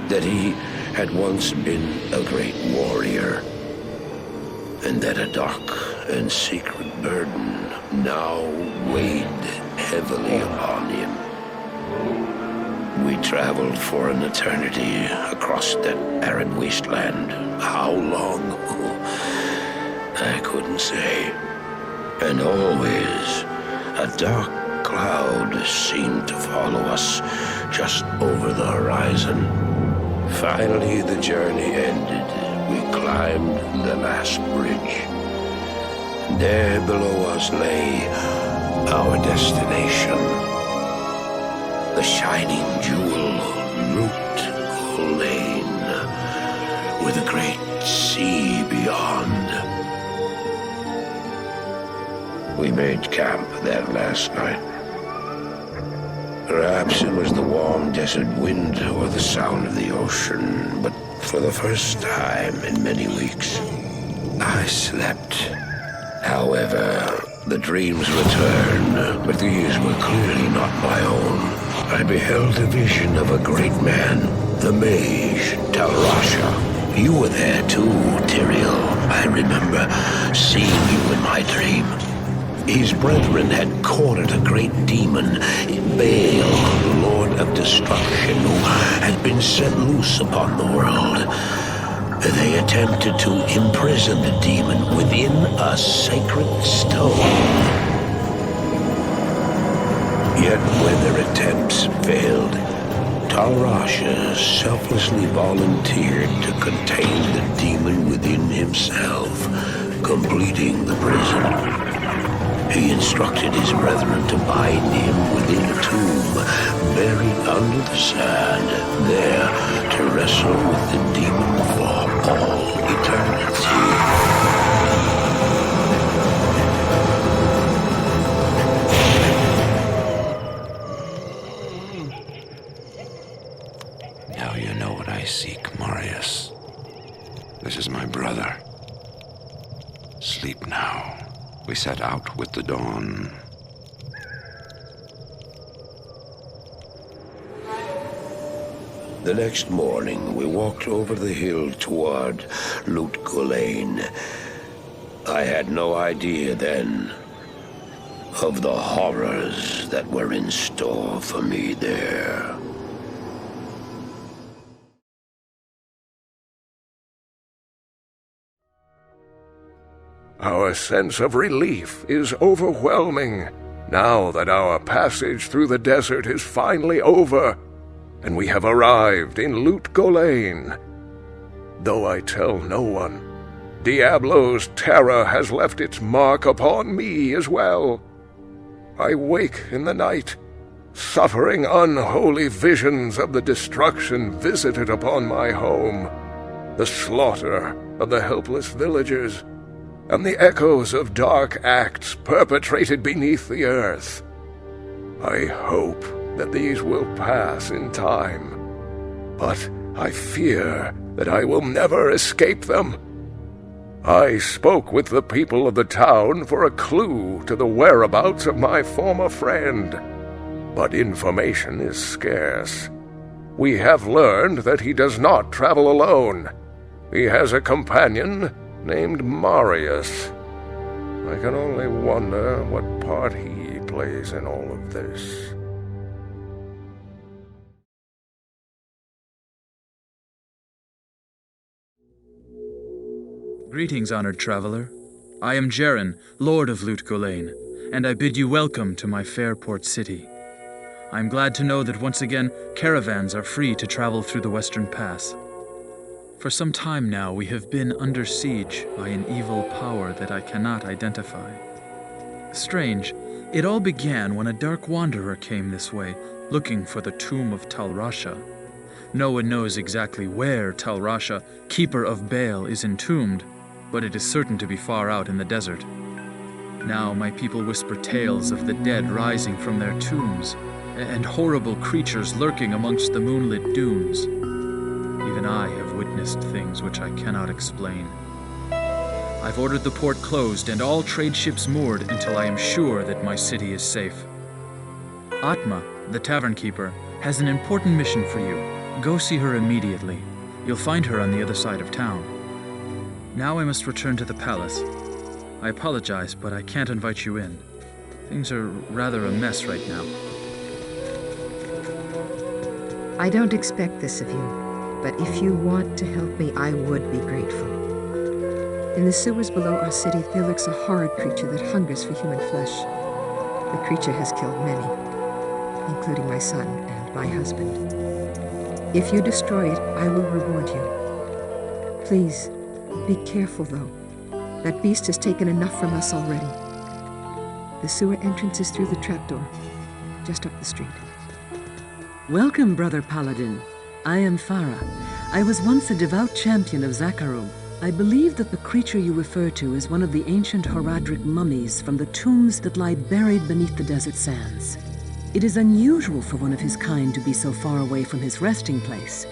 that he had once been a great warrior, and that a dark and secret burden now weighed heavily upon him. We traveled for an eternity across that arid wasteland. How long? I couldn't say. And always, a dark cloud seemed to follow us just over the horizon. Finally, the journey ended. We climbed the last bridge. There below us lay our destination. The shining jewel, Lut Gholein, with a great sea beyond. We made camp that last night. Perhaps it was the warm desert wind or the sound of the ocean, but for the first time in many weeks, I slept. However, the dreams returned, but these were clearly not my own. I beheld a vision of a great man, the mage, Talrasha. You were there too, Tyrael. I remember seeing you in my dream. His brethren had cornered a great demon, Baal, Lord of Destruction, who had been set loose upon the world. They attempted to imprison the demon within a sacred stone. Yet when their attempts failed, Talrasha selflessly volunteered to contain the demon within himself, completing the prison. He instructed his brethren to bind him within a tomb, buried under the sand, there to wrestle with the demon for all eternity. Now you know what I seek, Marius. This is my brother. Sleep now. We set out with the dawn. The next morning, we walked over the hill toward Lut Gholein. I had no idea then of the horrors that were in store for me there. Our sense of relief is overwhelming now that our passage through the desert is finally over and we have arrived in Lut Gholein. though I tell no one. Diablo's terror has left its mark upon me as well. I wake in the night, suffering unholy visions of the destruction visited upon my home, the slaughter of the helpless villagers, and the echoes of dark acts perpetrated beneath the earth. I hope that these will pass in time, but I fear that I will never escape them. I spoke with the people of the town for a clue to the whereabouts of my former friend, but information is scarce. We have learned that he does not travel alone. He has a companion named Marius. I can only wonder what part he plays in all of this. Greetings, honored traveler. I am Jaren, Lord of Lut Gholein, and I bid you welcome to my fair port city. I am glad to know that once again caravans are free to travel through the Western Pass. For some time now, we have been under siege by an evil power that I cannot identify. Strange, it all began when a dark wanderer came this way, looking for the tomb of Tal Rasha. No one knows exactly where Tal Rasha, keeper of Baal, is entombed, but it is certain to be far out in the desert. Now my people whisper tales of the dead rising from their tombs, and horrible creatures lurking amongst the moonlit dunes. Even I have witnessed things which I cannot explain. I've ordered the port closed and all trade ships moored until I am sure that my city is safe. Atma, the tavern keeper, has an important mission for you. Go see her immediately. You'll find her on the other side of town. Now I must return to the palace. I apologize, but I can't invite you in. Things are rather a mess right now. I don't expect this of you, but if you want to help me, I would be grateful. In the sewers below our city, there lurks a horrid creature that hungers for human flesh. The creature has killed many, including my son and my husband. If you destroy it, I will reward you. Please, be careful, though. That beast has taken enough from us already. The sewer entrance is through the trapdoor, just up the street. Welcome, Brother Paladin. I am Farah. I was once a devout champion of Zakarum. I believe that the creature you refer to is one of the ancient Horadrim mummies from the tombs that lie buried beneath the desert sands. It is unusual for one of his kind to be so far away from his resting place.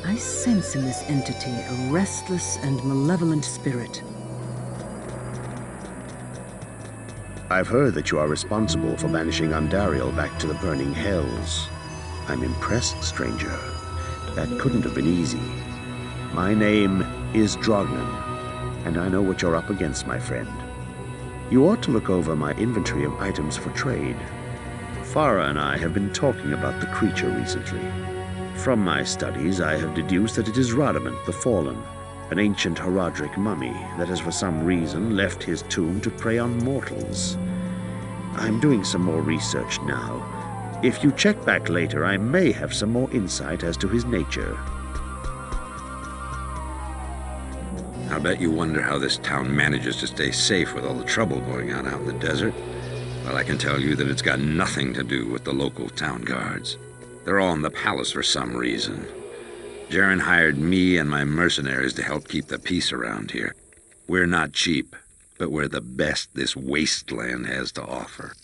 I sense in this entity a restless and malevolent spirit. I've heard that you are responsible for banishing Andariel back to the burning hells. I'm impressed, stranger. That couldn't have been easy. My name is Drognan, and I know what you're up against, my friend. You ought to look over my inventory of items for trade. Farah and I have been talking about the creature recently. From my studies, I have deduced that it is Radamant the Fallen, an ancient Horadrim mummy that has for some reason left his tomb to prey on mortals. I'm doing some more research now. If you check back later, I may have some more insight as to his nature. I'll bet you wonder how this town manages to stay safe with all the trouble going on out in the desert. Well, I can tell you that it's got nothing to do with the local town guards. They're all in the palace for some reason. Jaren hired me and my mercenaries to help keep the peace around here. We're not cheap, but we're the best this wasteland has to offer.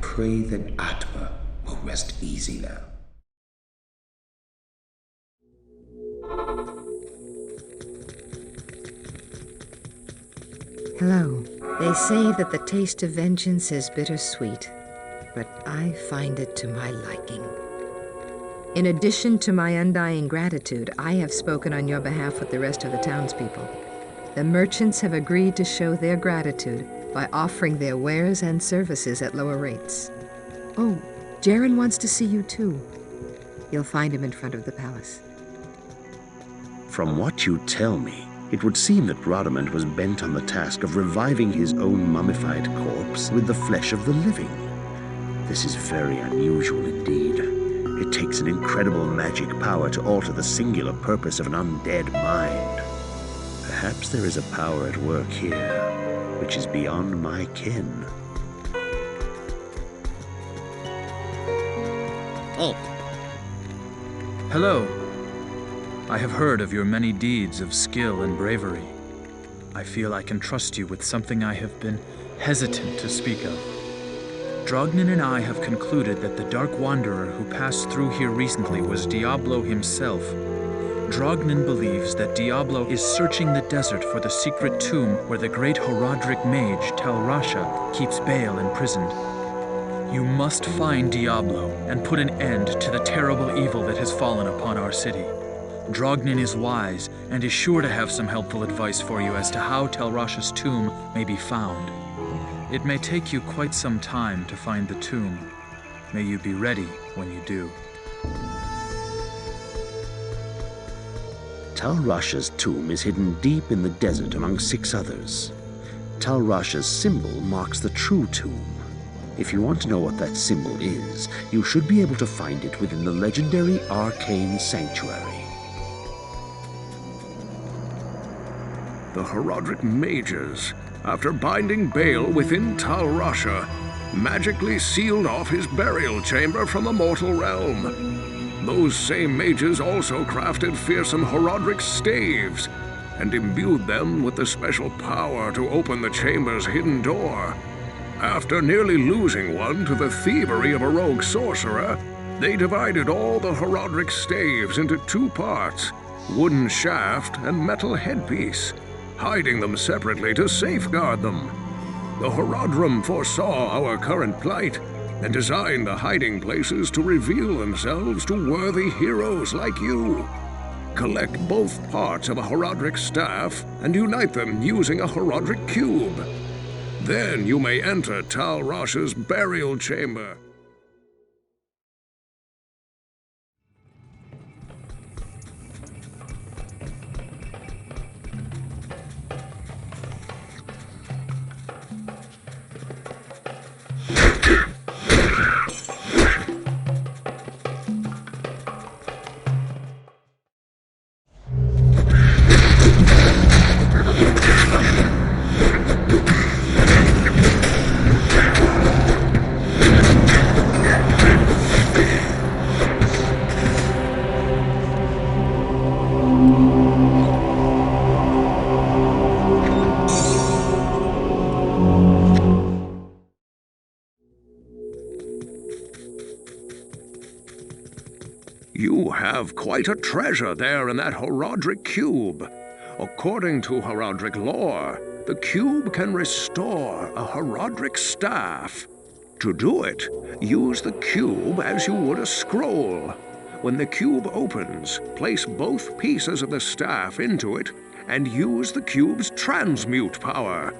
Pray that Atma will rest easy now. Hello. They say that the taste of vengeance is bittersweet, but I find it to my liking. In addition to my undying gratitude, I have spoken on your behalf with the rest of the townspeople. The merchants have agreed to show their gratitude by offering their wares and services at lower rates. Oh, Jaren wants to see you too. You'll find him in front of the palace. From what you tell me, it would seem that Rodamant was bent on the task of reviving his own mummified corpse with the flesh of the living. This is very unusual indeed. It takes an incredible magic power to alter the singular purpose of an undead mind. Perhaps there is a power at work here, which is beyond my ken. Oh. Hello. I have heard of your many deeds of skill and bravery. I feel I can trust you with something I have been hesitant to speak of. Drognin and I have concluded that the Dark Wanderer who passed through here recently was Diablo himself. Drognin believes that Diablo is searching the desert for the secret tomb where the great Horadrim mage Tal Rasha keeps Baal imprisoned. You must find Diablo and put an end to the terrible evil that has fallen upon our city. Drognin is wise and is sure to have some helpful advice for you as to how Tal Rasha's tomb may be found. It may take you quite some time to find the tomb. May you be ready when you do. Tal Rasha's tomb is hidden deep in the desert among 6 others. Tal Rasha's symbol marks the true tomb. If you want to know what that symbol is, you should be able to find it within the legendary Arkaine sanctuary. The Horadrim mages, after binding Baal within Tal Rasha, magically sealed off his burial chamber from the mortal realm. Those same mages also crafted fearsome Horadrim staves and imbued them with the special power to open the chamber's hidden door. After nearly losing one to the thievery of a rogue sorcerer, they divided all the Horadrim staves into 2 parts, wooden shaft and metal headpiece, hiding them separately to safeguard them. The Horadrim foresaw our current plight and designed the hiding places to reveal themselves to worthy heroes like you. Collect both parts of a Horadrim staff and unite them using a Horadrim cube. Then you may enter Tal Rasha's burial chamber. You have quite a treasure there in that Horadrim cube. According to Horadrim lore, the cube can restore a Horadrim staff. To do it, use the cube as you would a scroll. When the cube opens, place both pieces of the staff into it and use the cube's transmute power.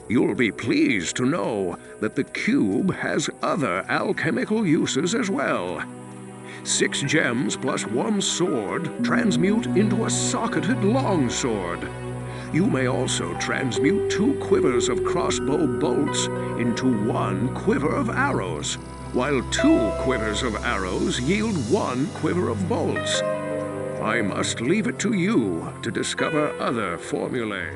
You'll be pleased to know that the cube has other alchemical uses as well. 6 gems plus 1 sword transmute into a socketed longsword. You may also transmute 2 quivers of crossbow bolts into 1 quiver of arrows, while 2 quivers of arrows yield 1 quiver of bolts. I must leave it to you to discover other formulae.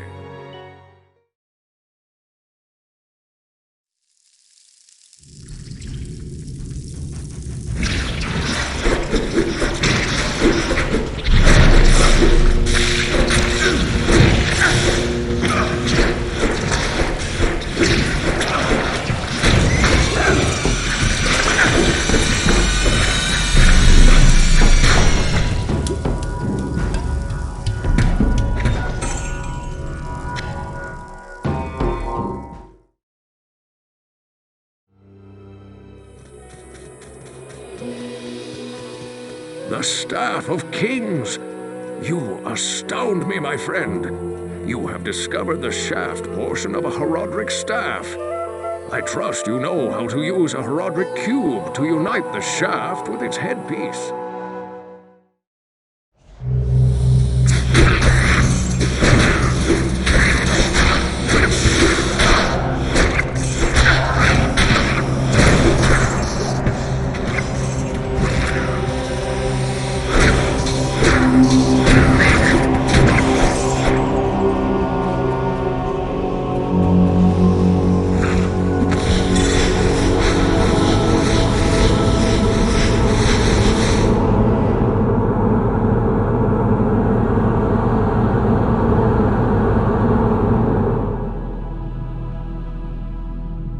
The Staff of Kings! You astound me, my friend. You have discovered the shaft portion of a Horadric staff. I trust you know how to use a Horadric cube to unite the shaft with its headpiece.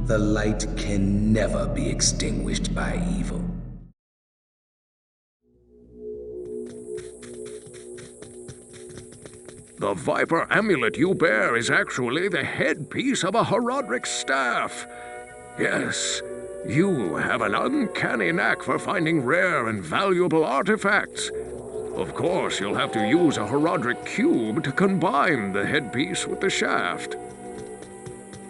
The light can never be extinguished by evil. The Viper amulet you bear is actually the headpiece of a Horadric staff. Yes, you have an uncanny knack for finding rare and valuable artifacts. Of course, you'll have to use a Horadric cube to combine the headpiece with the shaft.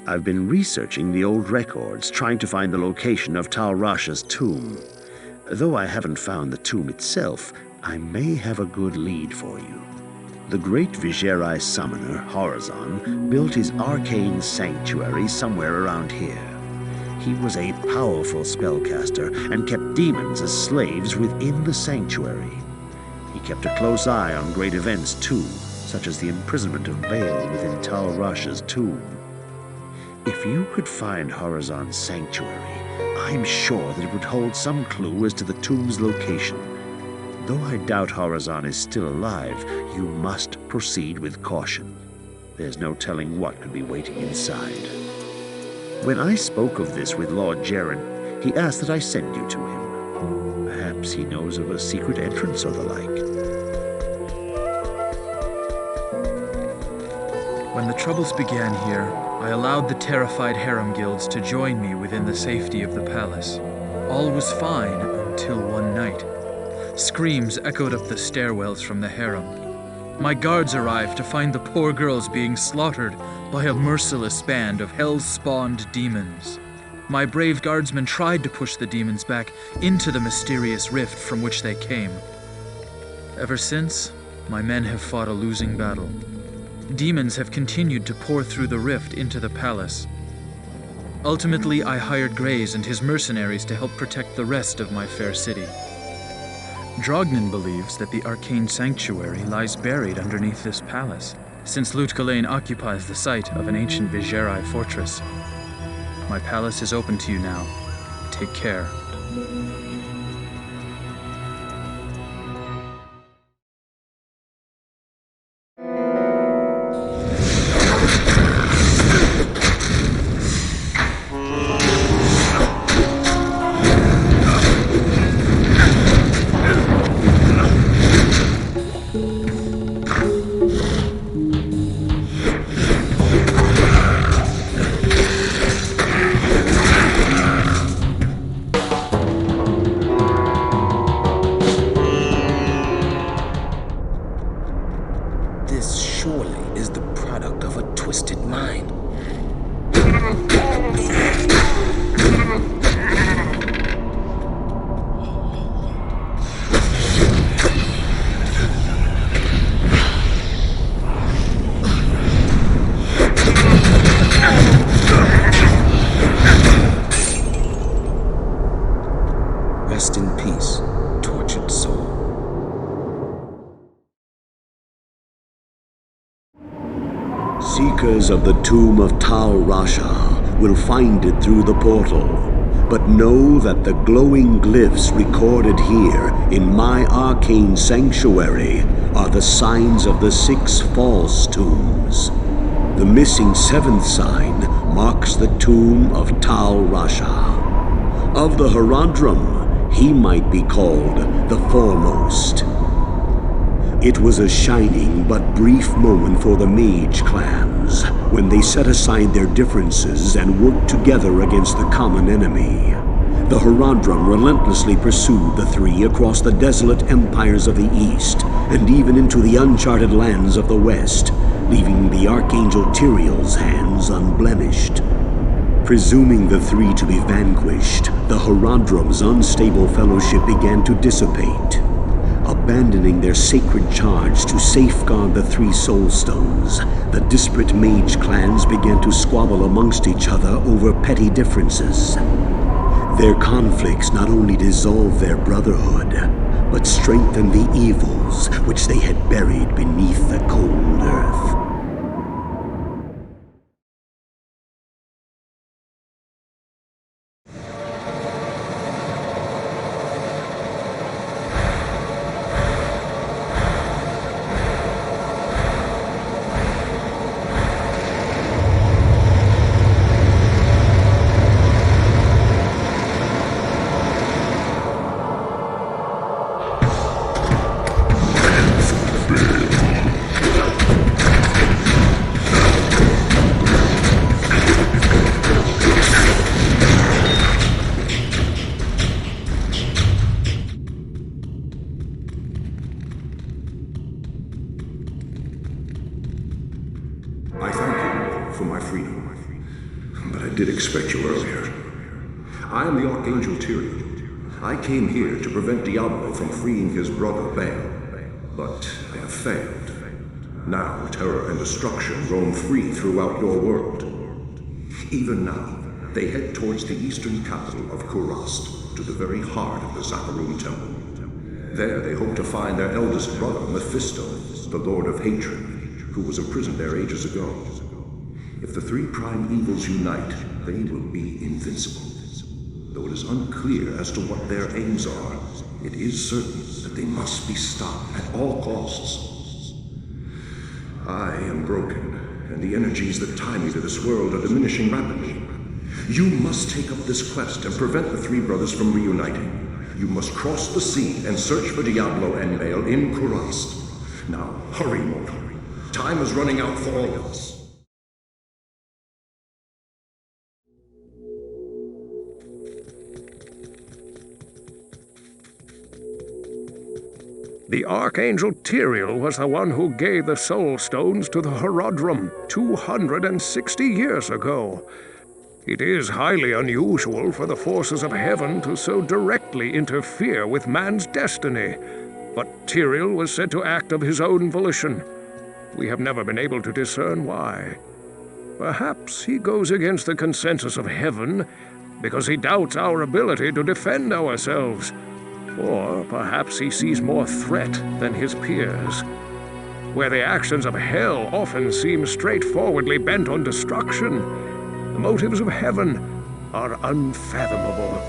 I've been researching the old records, trying to find the location of Tal Rasha's tomb. Though I haven't found the tomb itself, I may have a good lead for you. The great Viserai summoner, Horazon, built his Arkaine sanctuary somewhere around here. He was a powerful spellcaster and kept demons as slaves within the sanctuary. He kept a close eye on great events too, such as the imprisonment of Baal within Tal Rasha's tomb. If you could find Horazon's sanctuary, I'm sure that it would hold some clue as to the tomb's location. Though I doubt Horazon is still alive, you must proceed with caution. There's no telling what could be waiting inside. When I spoke of this with Lord Jaren, he asked that I send you to him. Perhaps he knows of a secret entrance or the like. When the troubles began here, I allowed the terrified harem guilds to join me within the safety of the palace. All was fine until one night. Screams echoed up the stairwells from the harem. My guards arrived to find the poor girls being slaughtered by a merciless band of hell-spawned demons. My brave guardsmen tried to push the demons back into the mysterious rift from which they came. Ever since, my men have fought a losing battle. Demons have continued to pour through the rift into the palace. Ultimately, I hired Graze and his mercenaries to help protect the rest of my fair city. Drognan believes that the Arkaine sanctuary lies buried underneath this palace, since Lut Gholein occupies the site of an ancient Viserai fortress. My palace is open to you now. Take care. Seekers of the tomb of Tal Rasha will find it through the portal, but know that the glowing glyphs recorded here in my arcane sanctuary are the signs of the 6 false tombs. The missing 7th sign marks the tomb of Tal Rasha. Of the Horadrim, he might be called the foremost. It was a shining but brief moment for the mage clans when they set aside their differences and worked together against the common enemy. the Horadrim relentlessly pursued the three across the desolate empires of the east, and even into the uncharted lands of the west, leaving the Archangel Tyrael's hands unblemished. Presuming the three to be vanquished, the Horadrim's unstable fellowship began to dissipate. Abandoning their sacred charge to safeguard the three soul stones, the disparate mage clans began to squabble amongst each other over petty differences. Their conflicts not only dissolved their brotherhood, but strengthened the evils which they had buried beneath the cold earth. I thank you for my freedom, but I did expect you earlier. I am the Archangel Tyrael. I came here to prevent Diablo from freeing his brother Baal, but I have failed. Now terror and destruction roam free throughout your world. Even now, they head towards the eastern capital of Kurast, to the very heart of the Zakarum Temple. There they hope to find their eldest brother, Mephisto, the Lord of Hatred, who was imprisoned there ages ago. If the three prime evils unite, they will be invincible. Though it is unclear as to what their aims are, it is certain that they must be stopped at all costs. I am broken, and the energies that tie me to this world are diminishing rapidly. You must take up this quest and prevent the three brothers from reuniting. You must cross the sea and search for Diablo and Baal in Kurast. Now, hurry, mortal. Time is running out for all of us. The Archangel Tyrael was the one who gave the Soul Stones to the Horadrim 260 years ago. It is highly unusual for the forces of heaven to so directly interfere with man's destiny, but Tyrael was said to act of his own volition. We have never been able to discern why. Perhaps he goes against the consensus of heaven because he doubts our ability to defend ourselves. Or perhaps he sees more threat than his peers. Where the actions of hell often seem straightforwardly bent on destruction, the motives of heaven are unfathomable.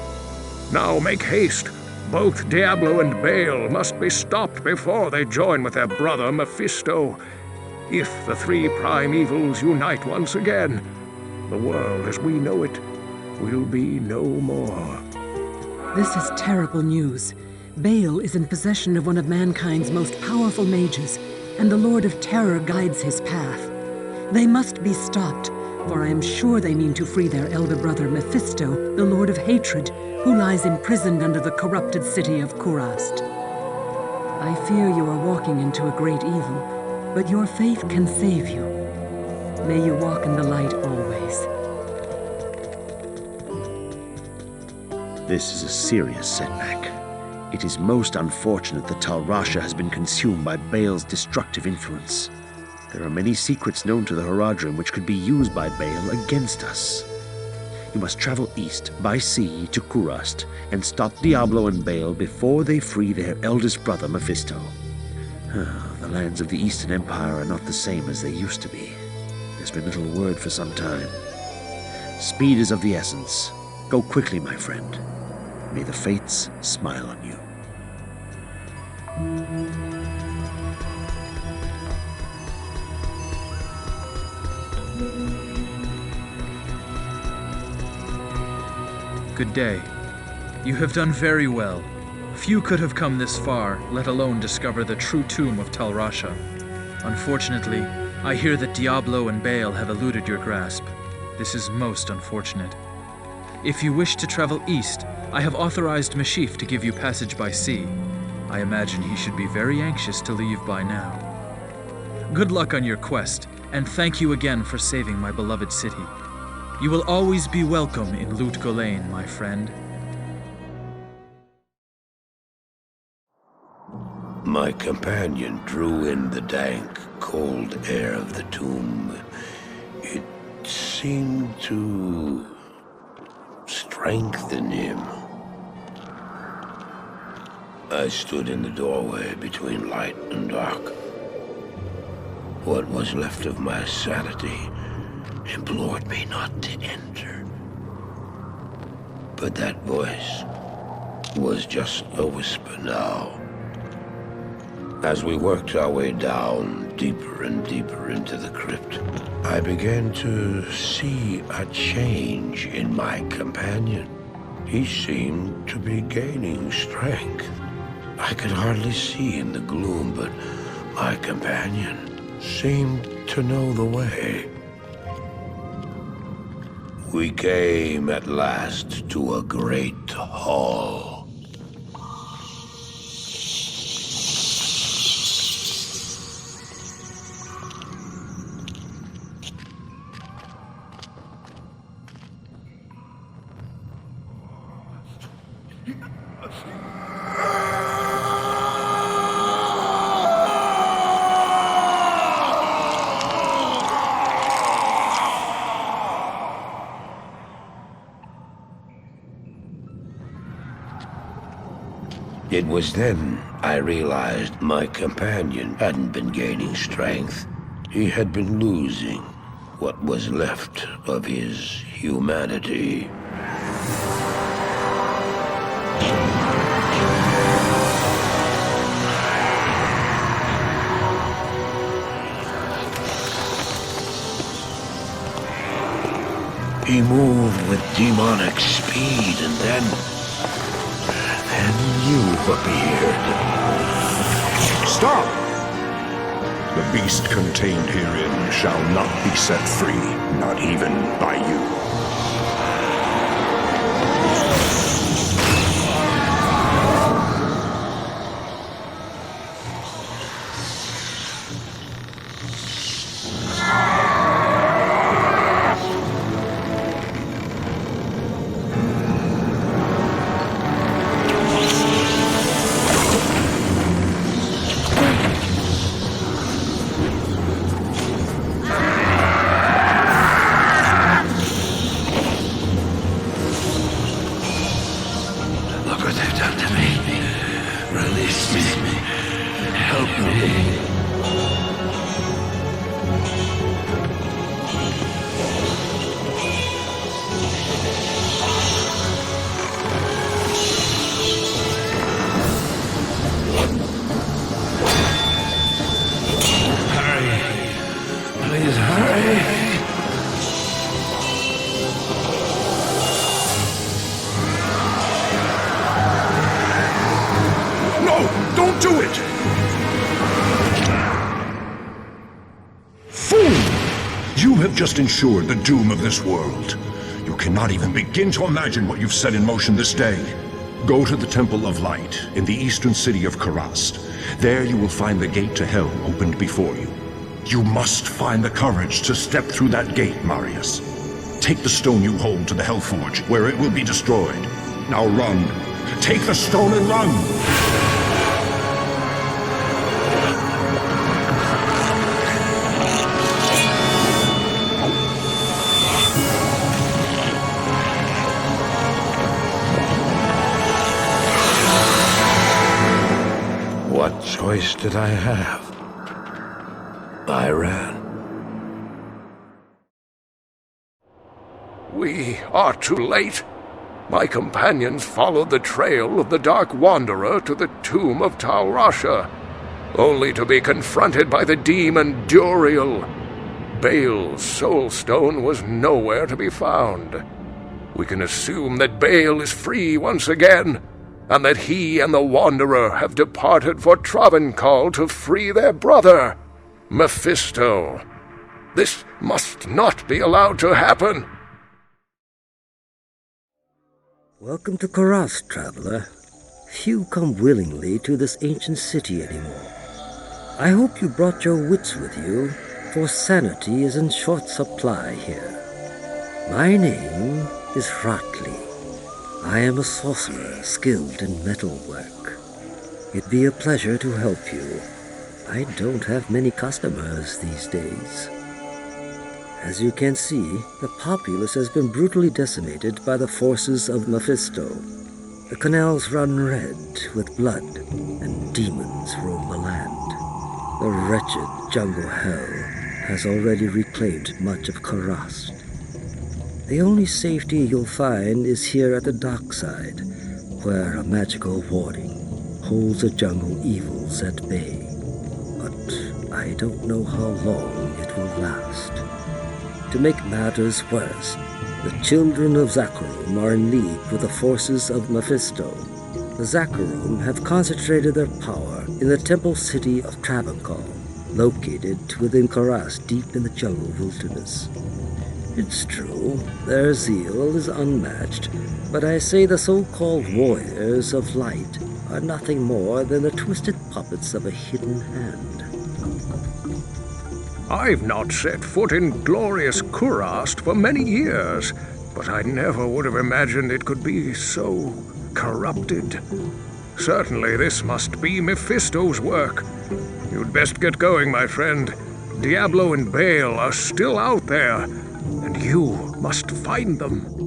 Now make haste. Both Diablo and Baal must be stopped before they join with their brother Mephisto. If the three prime evils unite once again, the world as we know it will be no more. This is terrible news. Baal is in possession of one of mankind's most powerful mages, and the Lord of Terror guides his path. They must be stopped, for I am sure they mean to free their elder brother Mephisto, the Lord of Hatred, who lies imprisoned under the corrupted city of Kurast. I fear you are walking into a great evil, but your faith can save you. May you walk in the light always. This is a serious setback. It is most unfortunate that Tal Rasha has been consumed by Baal's destructive influence. There are many secrets known to the Horadrim which could be used by Baal against us. You must travel east by sea to Kurast and stop Diablo and Baal before they free their eldest brother Mephisto. The lands of the Eastern Empire are not the same as they used to be. There's been little word for some time. Speed is of the essence. Go quickly, my friend. May the fates smile on you. Good day. You have done very well. Few could have come this far, let alone discover the true tomb of Tal Rasha. Unfortunately, I hear that Diablo and Baal have eluded your grasp. This is most unfortunate. If you wish to travel east, I have authorized Mashif to give you passage by sea. I imagine he should be very anxious to leave by now. Good luck on your quest, and thank you again for saving my beloved city. You will always be welcome in Lut Gholein, my friend. My companion drew in the dank, cold air of the tomb. It seemed to strengthen him. I stood in the doorway between light and dark. What was left of my sanity implored me not to enter. But that voice was just a whisper now. As we worked our way down, deeper and deeper into the crypt, I began to see a change in my companion. He seemed to be gaining strength. I could hardly see in the gloom, but my companion seemed to know the way. We came at last to a great hall. It was then I realized my companion hadn't been gaining strength. He had been losing what was left of his humanity. He moved with demonic speed, and then you appeared. Stop! The beast contained herein shall not be set free, not even by you. Just ensured the doom of this world. You cannot even begin to imagine what you've set in motion this day. Go to the Temple of Light in the eastern city of Karast. There you will find the gate to hell opened before you. You must find the courage to step through that gate, Marius. Take the stone you hold to the Hellforge, where it will be destroyed. Now run. Take the stone and run! What choice did I have? I ran. We are too late. My companions followed the trail of the Dark Wanderer to the tomb of Taurasha, only to be confronted by the demon Duriel. Baal's soul stone was nowhere to be found. We can assume that Baal is free once again, and that he and the Wanderer have departed for Travancore to free their brother, Mephisto. This must not be allowed to happen. Welcome to Karas, traveler. Few come willingly to this ancient city anymore. I hope you brought your wits with you, for sanity is in short supply here. My name is Ratli. I am a sorcerer skilled in metalwork. It'd be a pleasure to help you. I don't have many customers these days. As you can see, the populace has been brutally decimated by the forces of Mephisto. The canals run red with blood, and demons roam the land. The wretched jungle hell has already reclaimed much of Karast. The only safety you'll find is here at the dockside, where a magical warding holds the jungle evils at bay. But I don't know how long it will last. To make matters worse, the children of Zakharum are in league with the forces of Mephisto. The Zakharum have concentrated their power in the temple city of Travancore, located within Karas deep in the jungle wilderness. It's true, their zeal is unmatched, but I say the so-called warriors of light are nothing more than the twisted puppets of a hidden hand. I've not set foot in glorious Kurast for many years, but I never would have imagined it could be so corrupted. Certainly this must be Mephisto's work. You'd best get going, my friend. Diablo and Baal are still out there, and you must find them.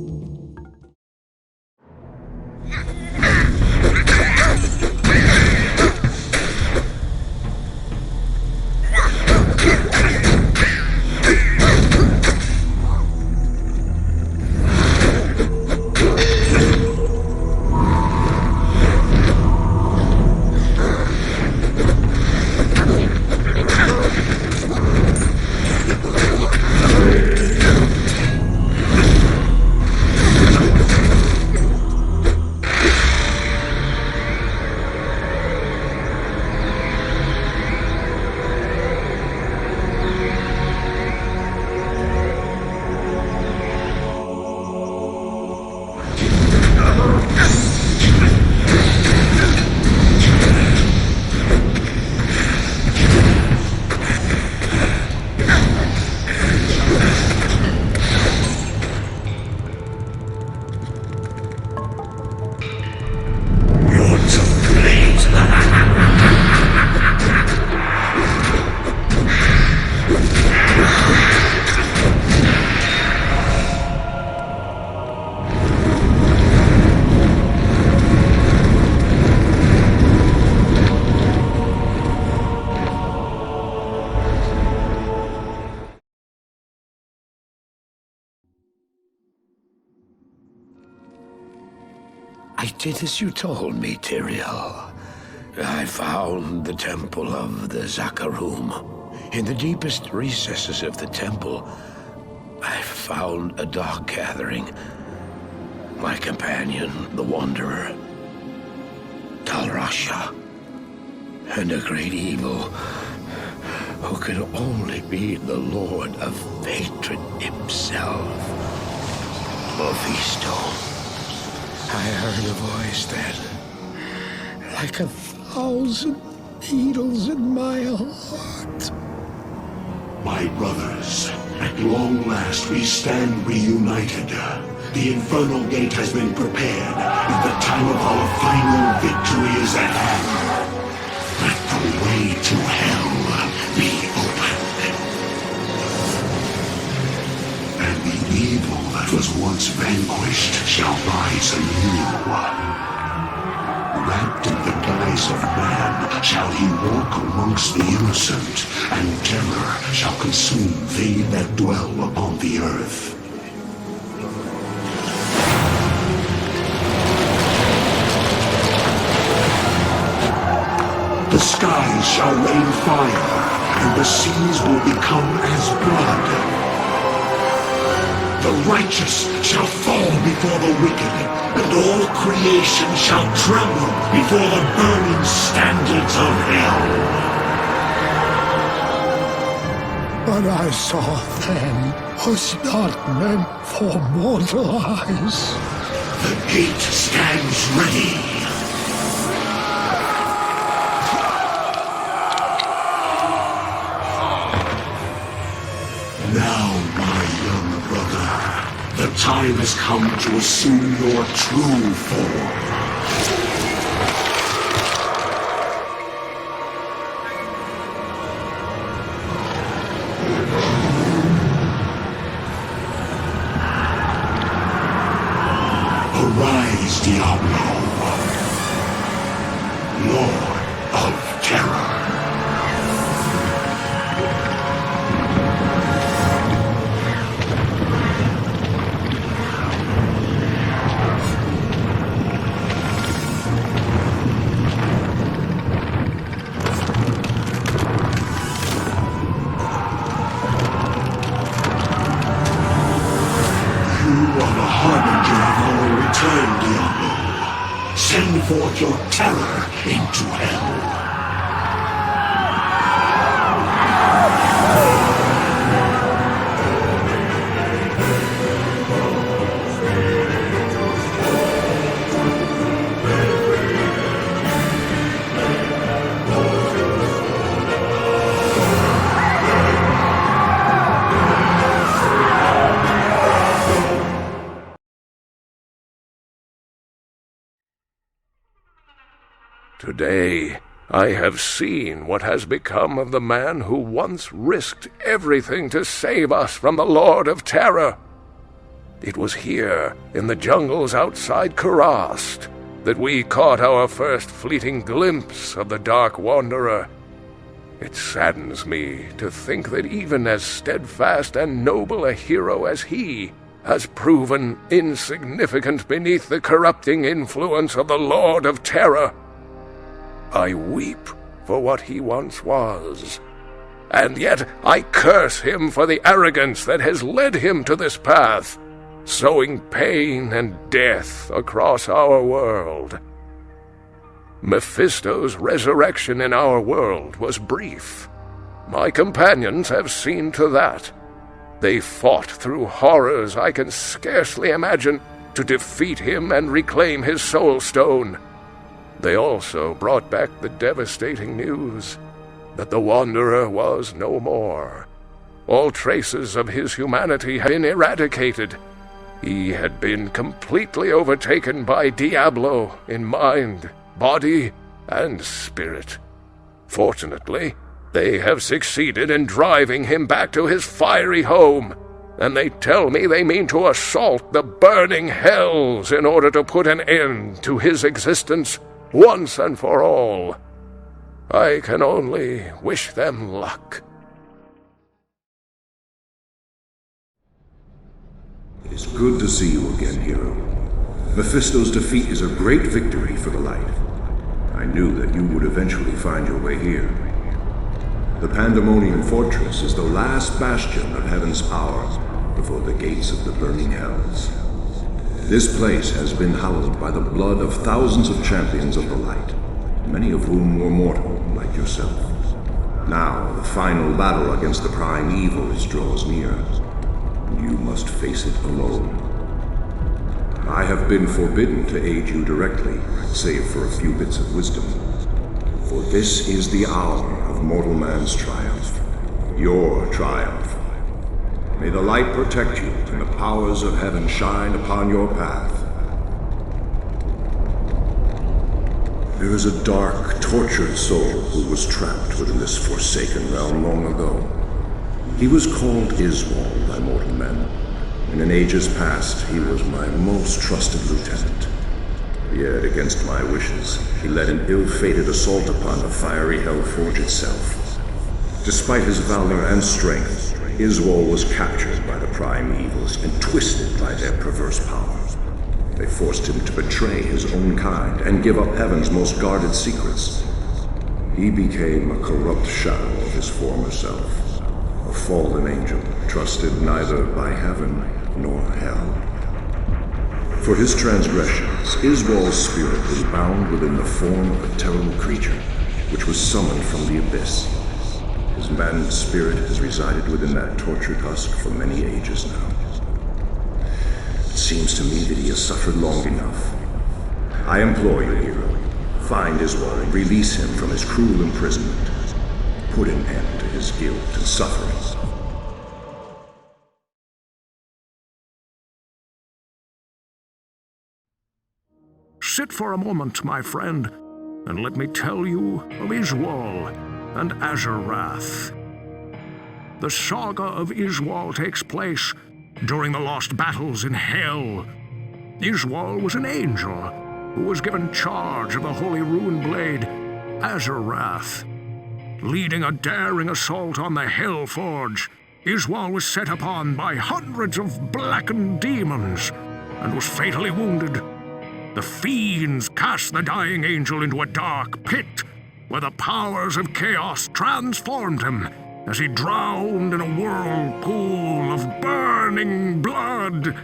I did as you told me, Tyrael. I found the temple of the Zakharum. In the deepest recesses of the temple, I found a dark gathering. My companion, the Wanderer, Talrasha, and a great evil who could only be the Lord of Hatred himself, Mephisto. I heard a voice then, like 1,000 needles in my heart. My brothers, at long last we stand reunited. The Infernal Gate has been prepared, and the time of our final victory is at hand. Let the way to hell be opened. And the evil that was once vanquished shall rise anew. Wrapped in the guise of man shall he walk amongst the innocent, and terror shall consume they that dwell upon the earth. The skies shall rain fire, and the seas will become as blood. The righteous shall fall before the wicked, and all creation shall tremble before the burning standards of hell. What I saw then was not meant for mortal eyes. The gate stands ready. Now, my young brother, the time has come to assume your true form. Arise, Diablo, Lord of Terror. Send forth your terror into hell. Today, I have seen what has become of the man who once risked everything to save us from the Lord of Terror. It was here, in the jungles outside Kurast, that we caught our first fleeting glimpse of the Dark Wanderer. It saddens me to think that even as steadfast and noble a hero as he has proven insignificant beneath the corrupting influence of the Lord of Terror. I weep for what he once was, and yet I curse him for the arrogance that has led him to this path, sowing pain and death across our world. Mephisto's resurrection in our world was brief. My companions have seen to that. They fought through horrors I can scarcely imagine to defeat him and reclaim his soul stone. They also brought back the devastating news that the Wanderer was no more. All traces of his humanity had been eradicated. He had been completely overtaken by Diablo in mind, body, and spirit. Fortunately, they have succeeded in driving him back to his fiery home, and they tell me they mean to assault the burning hells in order to put an end to his existence once and for all. I can only wish them luck. It is good to see you again, hero. Mephisto's defeat is a great victory for the light. I knew that you would eventually find your way here. The Pandemonium Fortress is the last bastion of heaven's power before the gates of the burning hells. This place has been hallowed by the blood of thousands of champions of the light, many of whom were mortal, like yourself. Now, the final battle against the prime evils draws near, and you must face it alone. I have been forbidden to aid you directly, save for a few bits of wisdom. For this is the hour of mortal man's triumph, your triumph. May the light protect you, and the powers of heaven shine upon your path. There is a dark, tortured soul who was trapped within this forsaken realm long ago. He was called Iswal by mortal men, and in ages past he was my most trusted lieutenant. Yet, against my wishes, he led an ill-fated assault upon the fiery Hellforge itself. Despite his valor and strength, Iswal was captured by the prime evils and twisted by their perverse power. They forced him to betray his own kind and give up heaven's most guarded secrets. He became a corrupt shadow of his former self, a fallen angel trusted neither by heaven nor hell. For his transgressions, Iswal's spirit was bound within the form of a terrible creature, which was summoned from the abyss. His maddened spirit has resided within that tortured husk for many ages now. seems to me that he has suffered long enough. I implore you, hero, find Iswal and release him from his cruel imprisonment. Put an end to his guilt and suffering. Sit for a moment, my friend, and let me tell you of Iswal and Azurath. The saga of Iswal takes place during the lost battles in Hell. Iswal was an angel who was given charge of the Holy Rune Blade, Azurath. Leading a daring assault on the Hell Forge, Iswal was set upon by hundreds of blackened demons and was fatally wounded. The fiends cast the dying angel into a dark pit, where the powers of chaos transformed him as he drowned in a whirlpool of burning blood.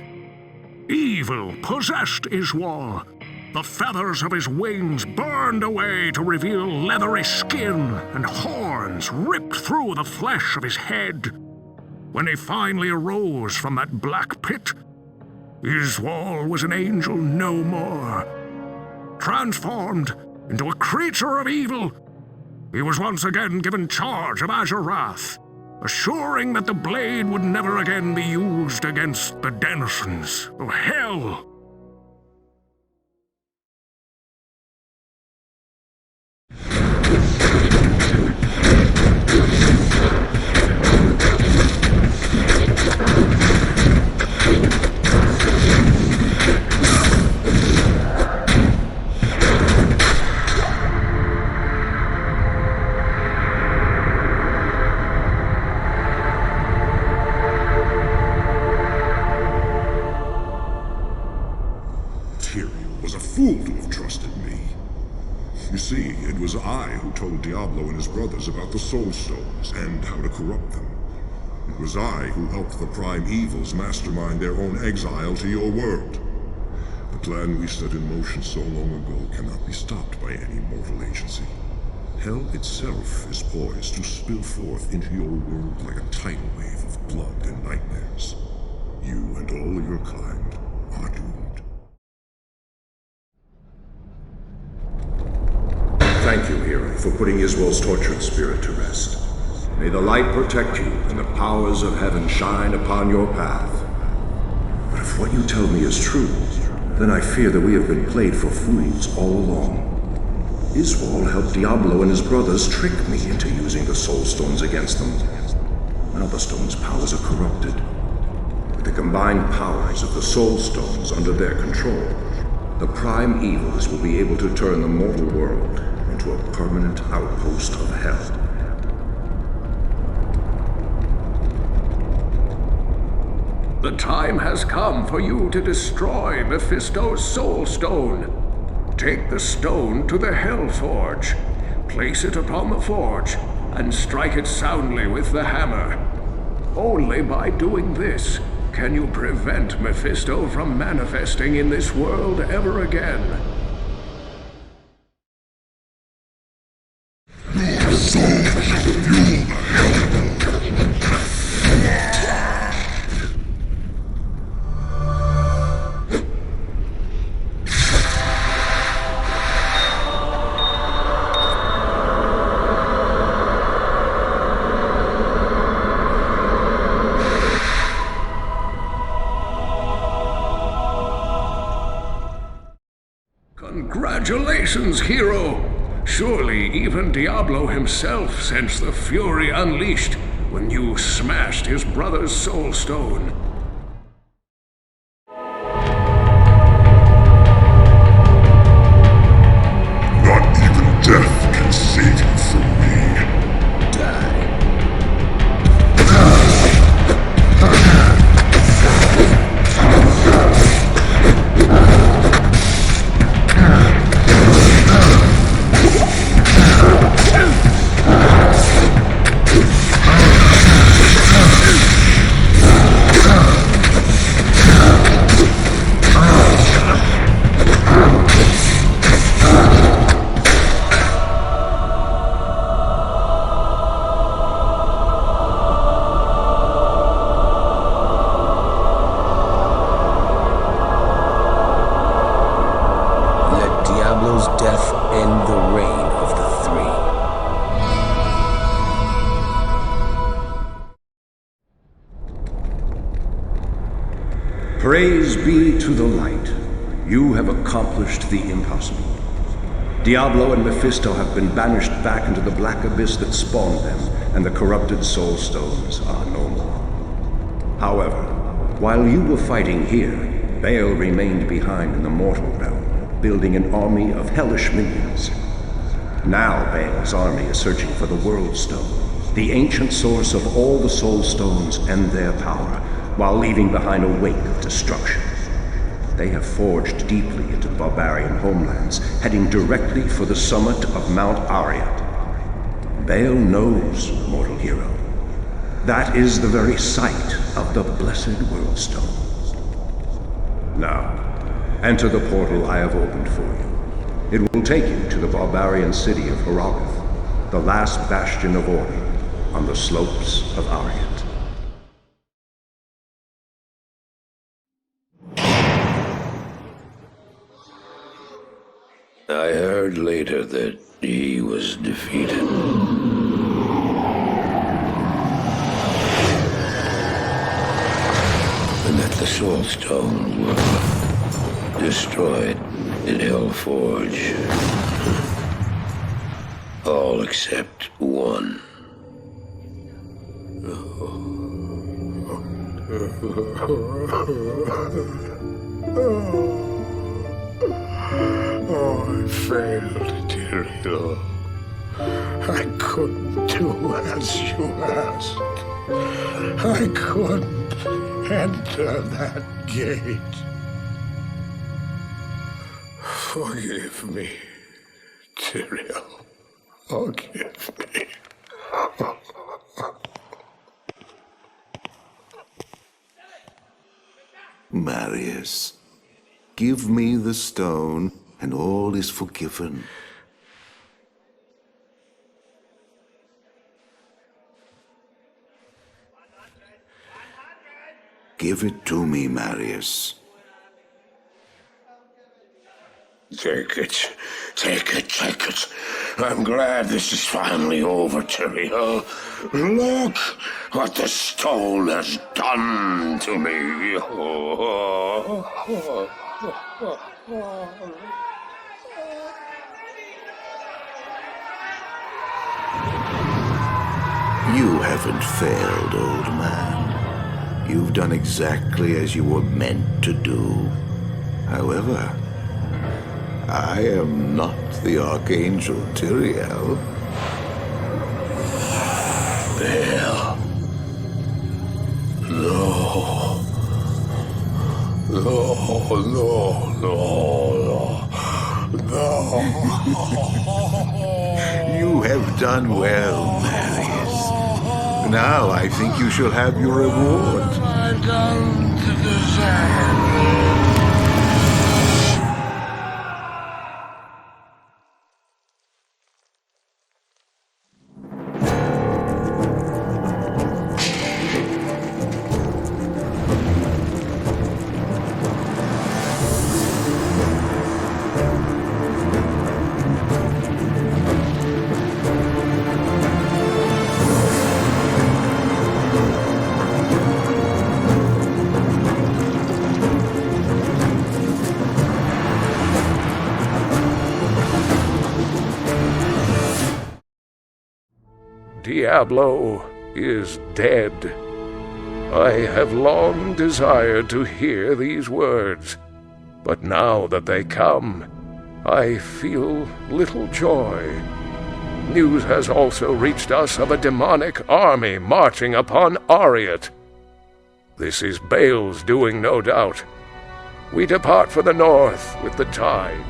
Evil possessed Iswal. The feathers of his wings burned away to reveal leathery skin, and horns ripped through the flesh of his head. When he finally arose from that black pit, Iswal was an angel no more. Transformed into a creature of evil, he was once again given charge of Azurath, assuring that the blade would never again be used against the denizens of Hell. Fool to have trusted me. You see, it was I who told Diablo and his brothers about the Soul Stones and how to corrupt them. It was I who helped the Prime Evils mastermind their own exile to your world. The plan we set in motion so long ago cannot be stopped by any mortal agency. Hell itself is poised to spill forth into your world like a tidal wave of blood and nightmares. You and all your kind are doomed. Thank you, hero, for putting Iswal's tortured spirit to rest. May the light protect you and the powers of heaven shine upon your path. But if what you tell me is true, then I fear that we have been played for fools all along. Iswal helped Diablo and his brothers trick me into using the Soul Stones against them. Now the stones' powers are corrupted. With the combined powers of the Soul Stones under their control, the Prime Evils will be able to turn the mortal world into a permanent outpost of hell. The time has come for you to destroy Mephisto's Soul Stone. Take the stone to the Hell Forge, place it upon the forge, and strike it soundly with the hammer. Only by doing this can you prevent Mephisto from manifesting in this world ever again. Congratulations, hero! Surely even Diablo himself sensed the fury unleashed when you smashed his brother's soul stone. Not even death can save you from me. Die. Praise be to the light. You have accomplished the impossible. Diablo and Mephisto have been banished back into the black abyss that spawned them, and the corrupted soul stones are no more. However, while you were fighting here, Baal remained behind in the mortal realm, building an army of hellish minions. Now Baal's army is searching for the World Stone, the ancient source of all the soul stones and their power, while leaving behind a wake of destruction. They have forged deeply into the barbarian homelands, heading directly for the summit of Mount Aryatt. Baal knows, mortal hero. That is the very site of the blessed World Stone. Now, enter the portal I have opened for you. It will take you to the barbarian city of Horadrim, the last bastion of order on the slopes of Aryatt. I heard later that he was defeated. And that the Soul Stones were destroyed in Hellforge. All except one. Oh, I failed, Tyrael. I couldn't do as you asked. I couldn't enter that gate. Forgive me, Tyrael. Forgive me. Marius, give me the stone, and all is forgiven. Give it to me, Marius. Take it. Take it, take it. I'm glad this is finally over, Tyrael. Look what the stone has done to me. You haven't failed, old man. You've done exactly as you were meant to do. However, I am not the Archangel Tyrael. Baal. No. No, no, no, no. You have done well, Marius. Now I think you shall have your reward. I don't deserve. Diablo is dead. I have long desired to hear these words, but now that they come, I feel little joy. News has also reached us of a demonic army marching upon Aryatt. This is Baal's doing, no doubt. We depart for the north with the tide.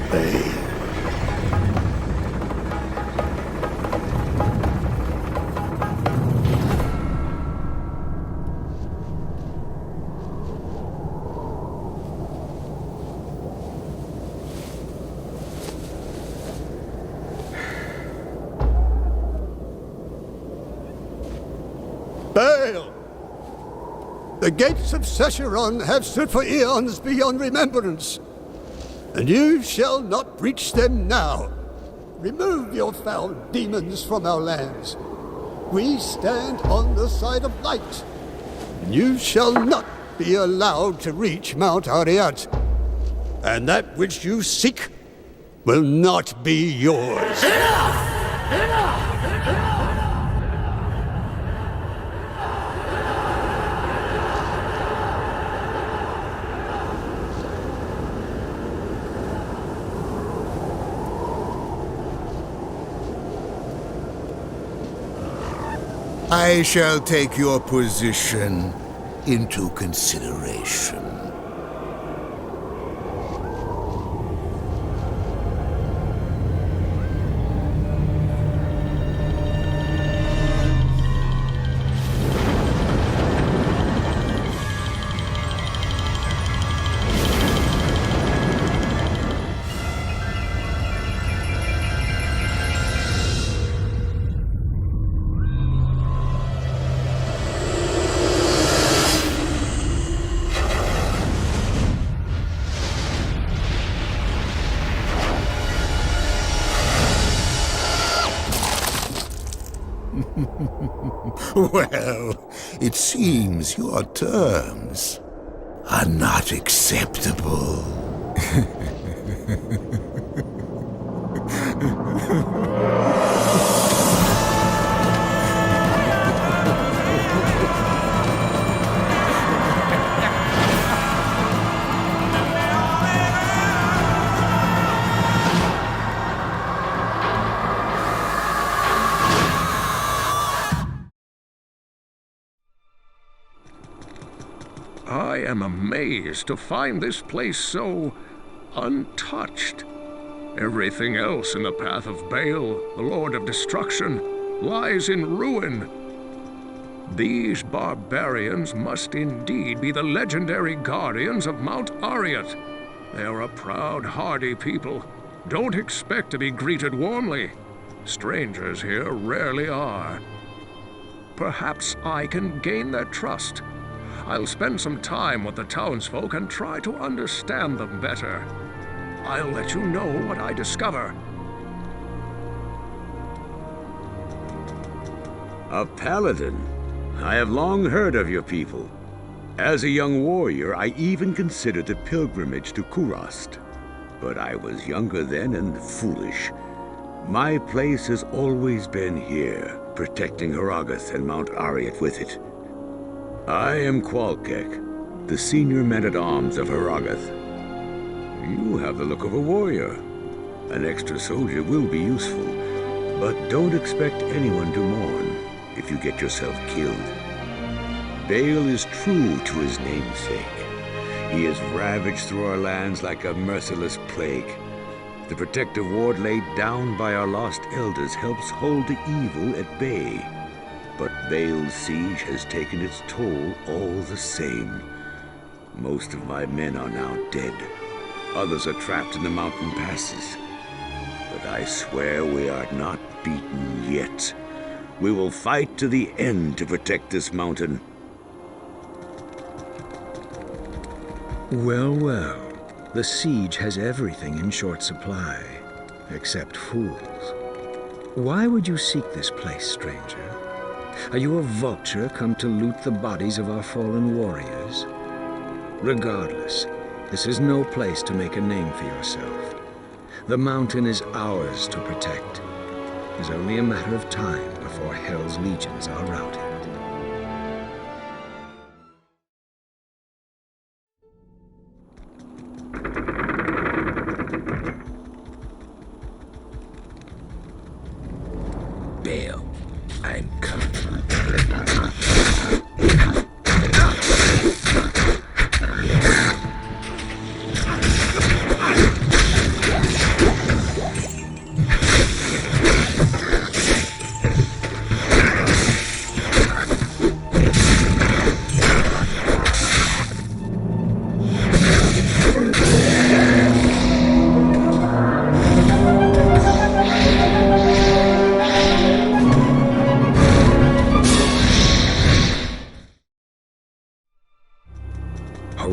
Hey. Baal! The gates of Secheron have stood for eons beyond remembrance, and you shall not breach them now. Remove your foul demons from our lands. We stand on the side of light, and you shall not be allowed to reach Mount Ariat. And that which you seek will not be yours. Enough! Enough! I shall take your position into consideration. Well, it seems your terms are not acceptable. I am amazed to find this place so untouched. Everything else in the path of Baal, the Lord of Destruction, lies in ruin. These barbarians must indeed be the legendary guardians of Mount Ariat. They are a proud, hardy people. Don't expect to be greeted warmly. Strangers here rarely are. Perhaps I can gain their trust. I'll spend some time with the townsfolk and try to understand them better. I'll let you know what I discover. A paladin? I have long heard of your people. As a young warrior, I even considered the pilgrimage to Kurast. But I was younger then and foolish. My place has always been here, protecting Haragath and Mount Ariat with it. I am Qualkek, the senior man-at-arms of Haragath. You have the look of a warrior. An extra soldier will be useful, but don't expect anyone to mourn if you get yourself killed. Baal is true to his namesake. He has ravaged through our lands like a merciless plague. The protective ward laid down by our lost elders helps hold the evil at bay. But Baal's siege has taken its toll all the same. Most of my men are now dead. Others are trapped in the mountain passes. But I swear we are not beaten yet. We will fight to the end to protect this mountain. Well, well. The siege has everything in short supply, except fools. Why would you seek this place, stranger? Are you a vulture come to loot the bodies of our fallen warriors? Regardless, this is no place to make a name for yourself. The mountain is ours to protect. It's only a matter of time before Hell's legions are routed. Baal, I'm coming.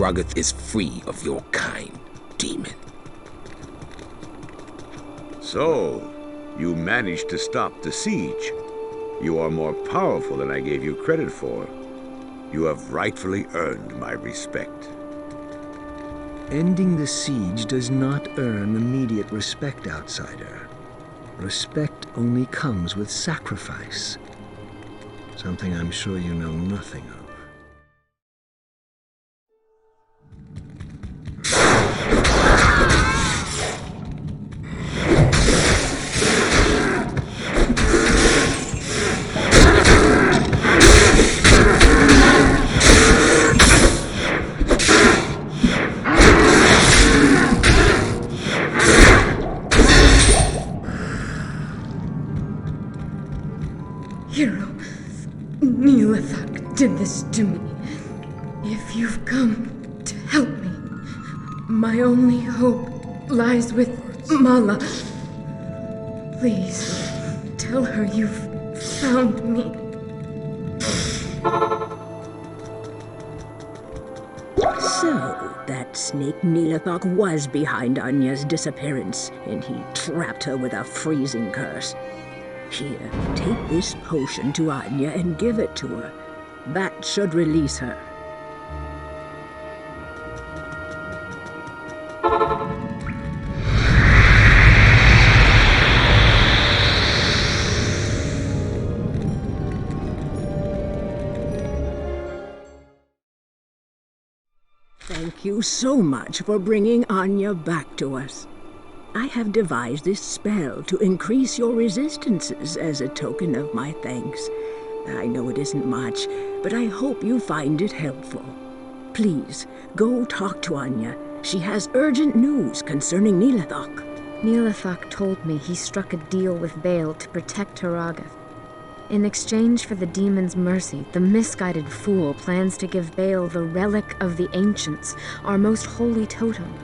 Roggoth is free of your kind, demon. So, you managed to stop the siege. You are more powerful than I gave you credit for. You have rightfully earned my respect. Ending the siege does not earn immediate respect, outsider. Respect only comes with sacrifice. Something I'm sure you know nothing of. Hero, Neelathak did this to me. If you've come to help me, my only hope lies with Mala. Please, tell her you've found me. So, that snake Neelathak was behind Anya's disappearance, and he trapped her with a freezing curse. Here, take this potion to Anya and give it to her. That should release her. Thank you so much for bringing Anya back to us. I have devised this spell to increase your resistances as a token of my thanks. I know it isn't much, but I hope you find it helpful. Please, go talk to Anya. She has urgent news concerning Neelathak. Neelathak told me he struck a deal with Baal to protect Roggoth. In exchange for the demon's mercy, the misguided fool plans to give Baal the relic of the ancients, our most holy totem.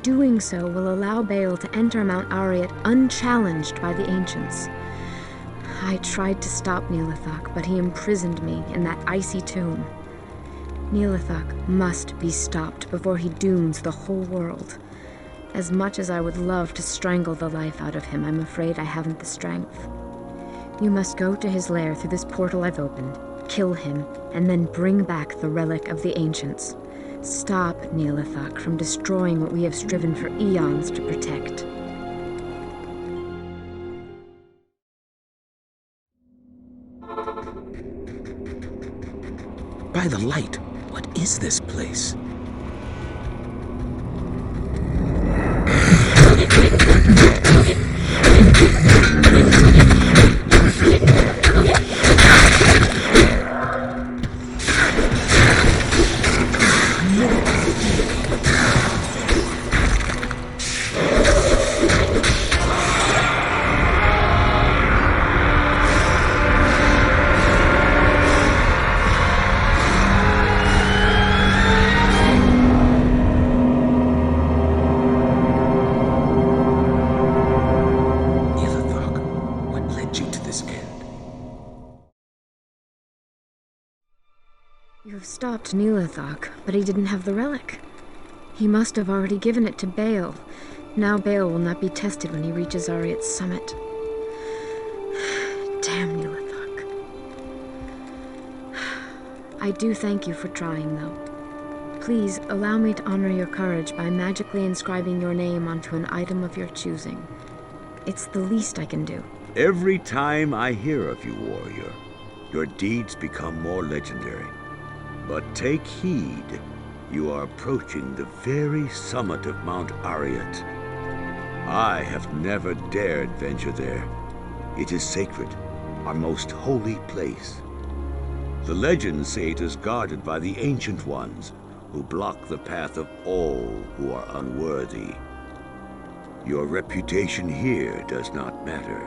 Doing so will allow Baal to enter Mount Arreat unchallenged by the ancients. I tried to stop Neelathak, but he imprisoned me in that icy tomb. Neelathak must be stopped before he dooms the whole world. As much as I would love to strangle the life out of him, I'm afraid I haven't the strength. You must go to his lair through this portal I've opened, kill him, and then bring back the relic of the ancients. Stop Neelathak from destroying what we have striven for eons to protect. By the light, what is this place? You've stopped Neelathak, but he didn't have the relic. He must have already given it to Baal. Now Baal will not be tested when he reaches Arreat's summit. Damn Neelathak. I do thank you for trying, though. Please, allow me to honor your courage by magically inscribing your name onto an item of your choosing. It's the least I can do. Every time I hear of you, warrior, your deeds become more legendary. But take heed, you are approaching the very summit of Mount Arreat. I have never dared venture there. It is sacred, our most holy place. The legends say it is guarded by the Ancient Ones, who block the path of all who are unworthy. Your reputation here does not matter.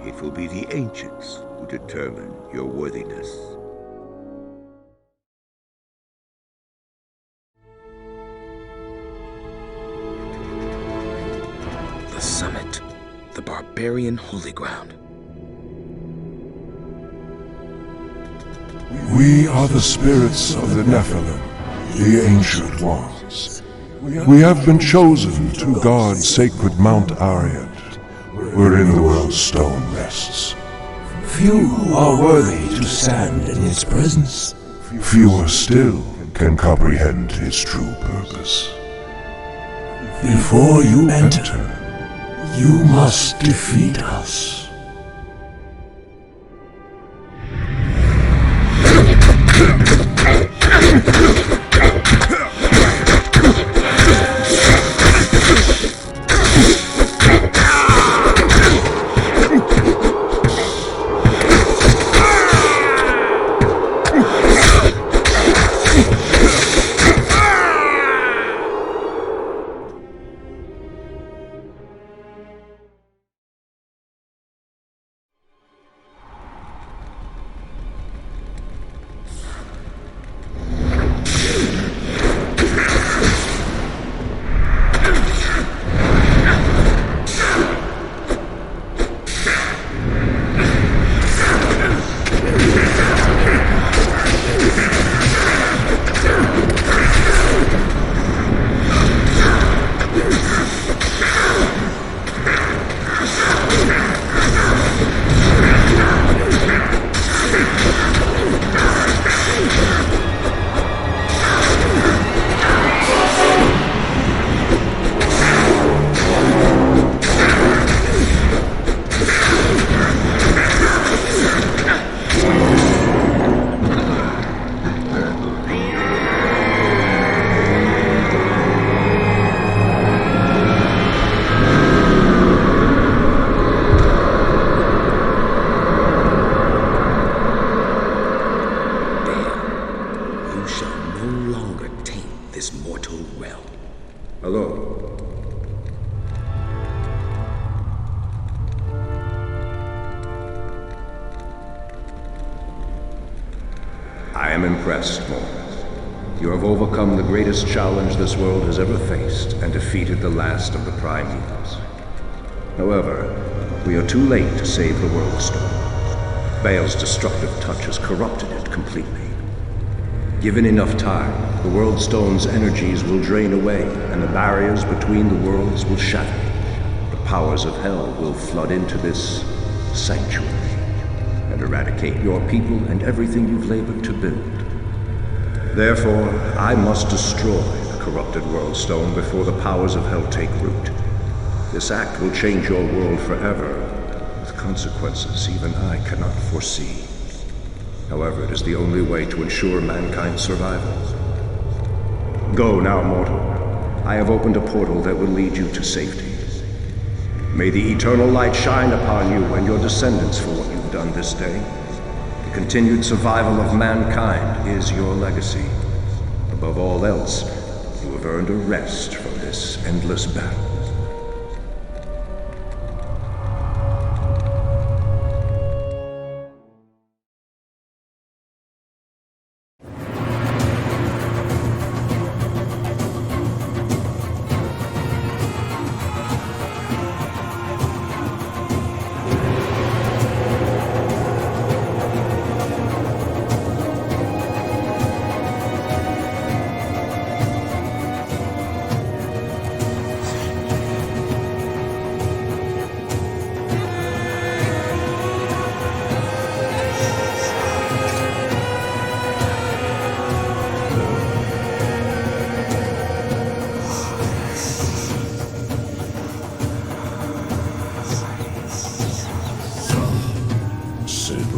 It will be the Ancients who determine your worthiness. The summit, the barbarian holy ground. We are the spirits of the Nephilim. The Ancient Ones. We have been chosen to guard sacred Mount Ariad, wherein the world's stone rests. Few are worthy to stand in its presence. Fewer still can comprehend his true purpose. Before you enter, you must defeat us. I am impressed, Mormon. You have overcome the greatest challenge this world has ever faced and defeated the last of the primals. However, we are too late to save the World Stone. Baal's destructive touch has corrupted it completely. Given enough time, the World Stone's energies will drain away, and the barriers between the worlds will shatter. The powers of hell will flood into this sanctuary and eradicate your people and everything you've labored to build. Therefore, I must destroy the corrupted World Stone before the powers of hell take root. This act will change your world forever, with consequences even I cannot foresee. However, it is the only way to ensure mankind's survival. Go now, mortal. I have opened a portal that will lead you to safety. May the eternal light shine upon you and your descendants for what you've done this day. The continued survival of mankind is your legacy. Above all else, you have earned a rest from this endless battle. Se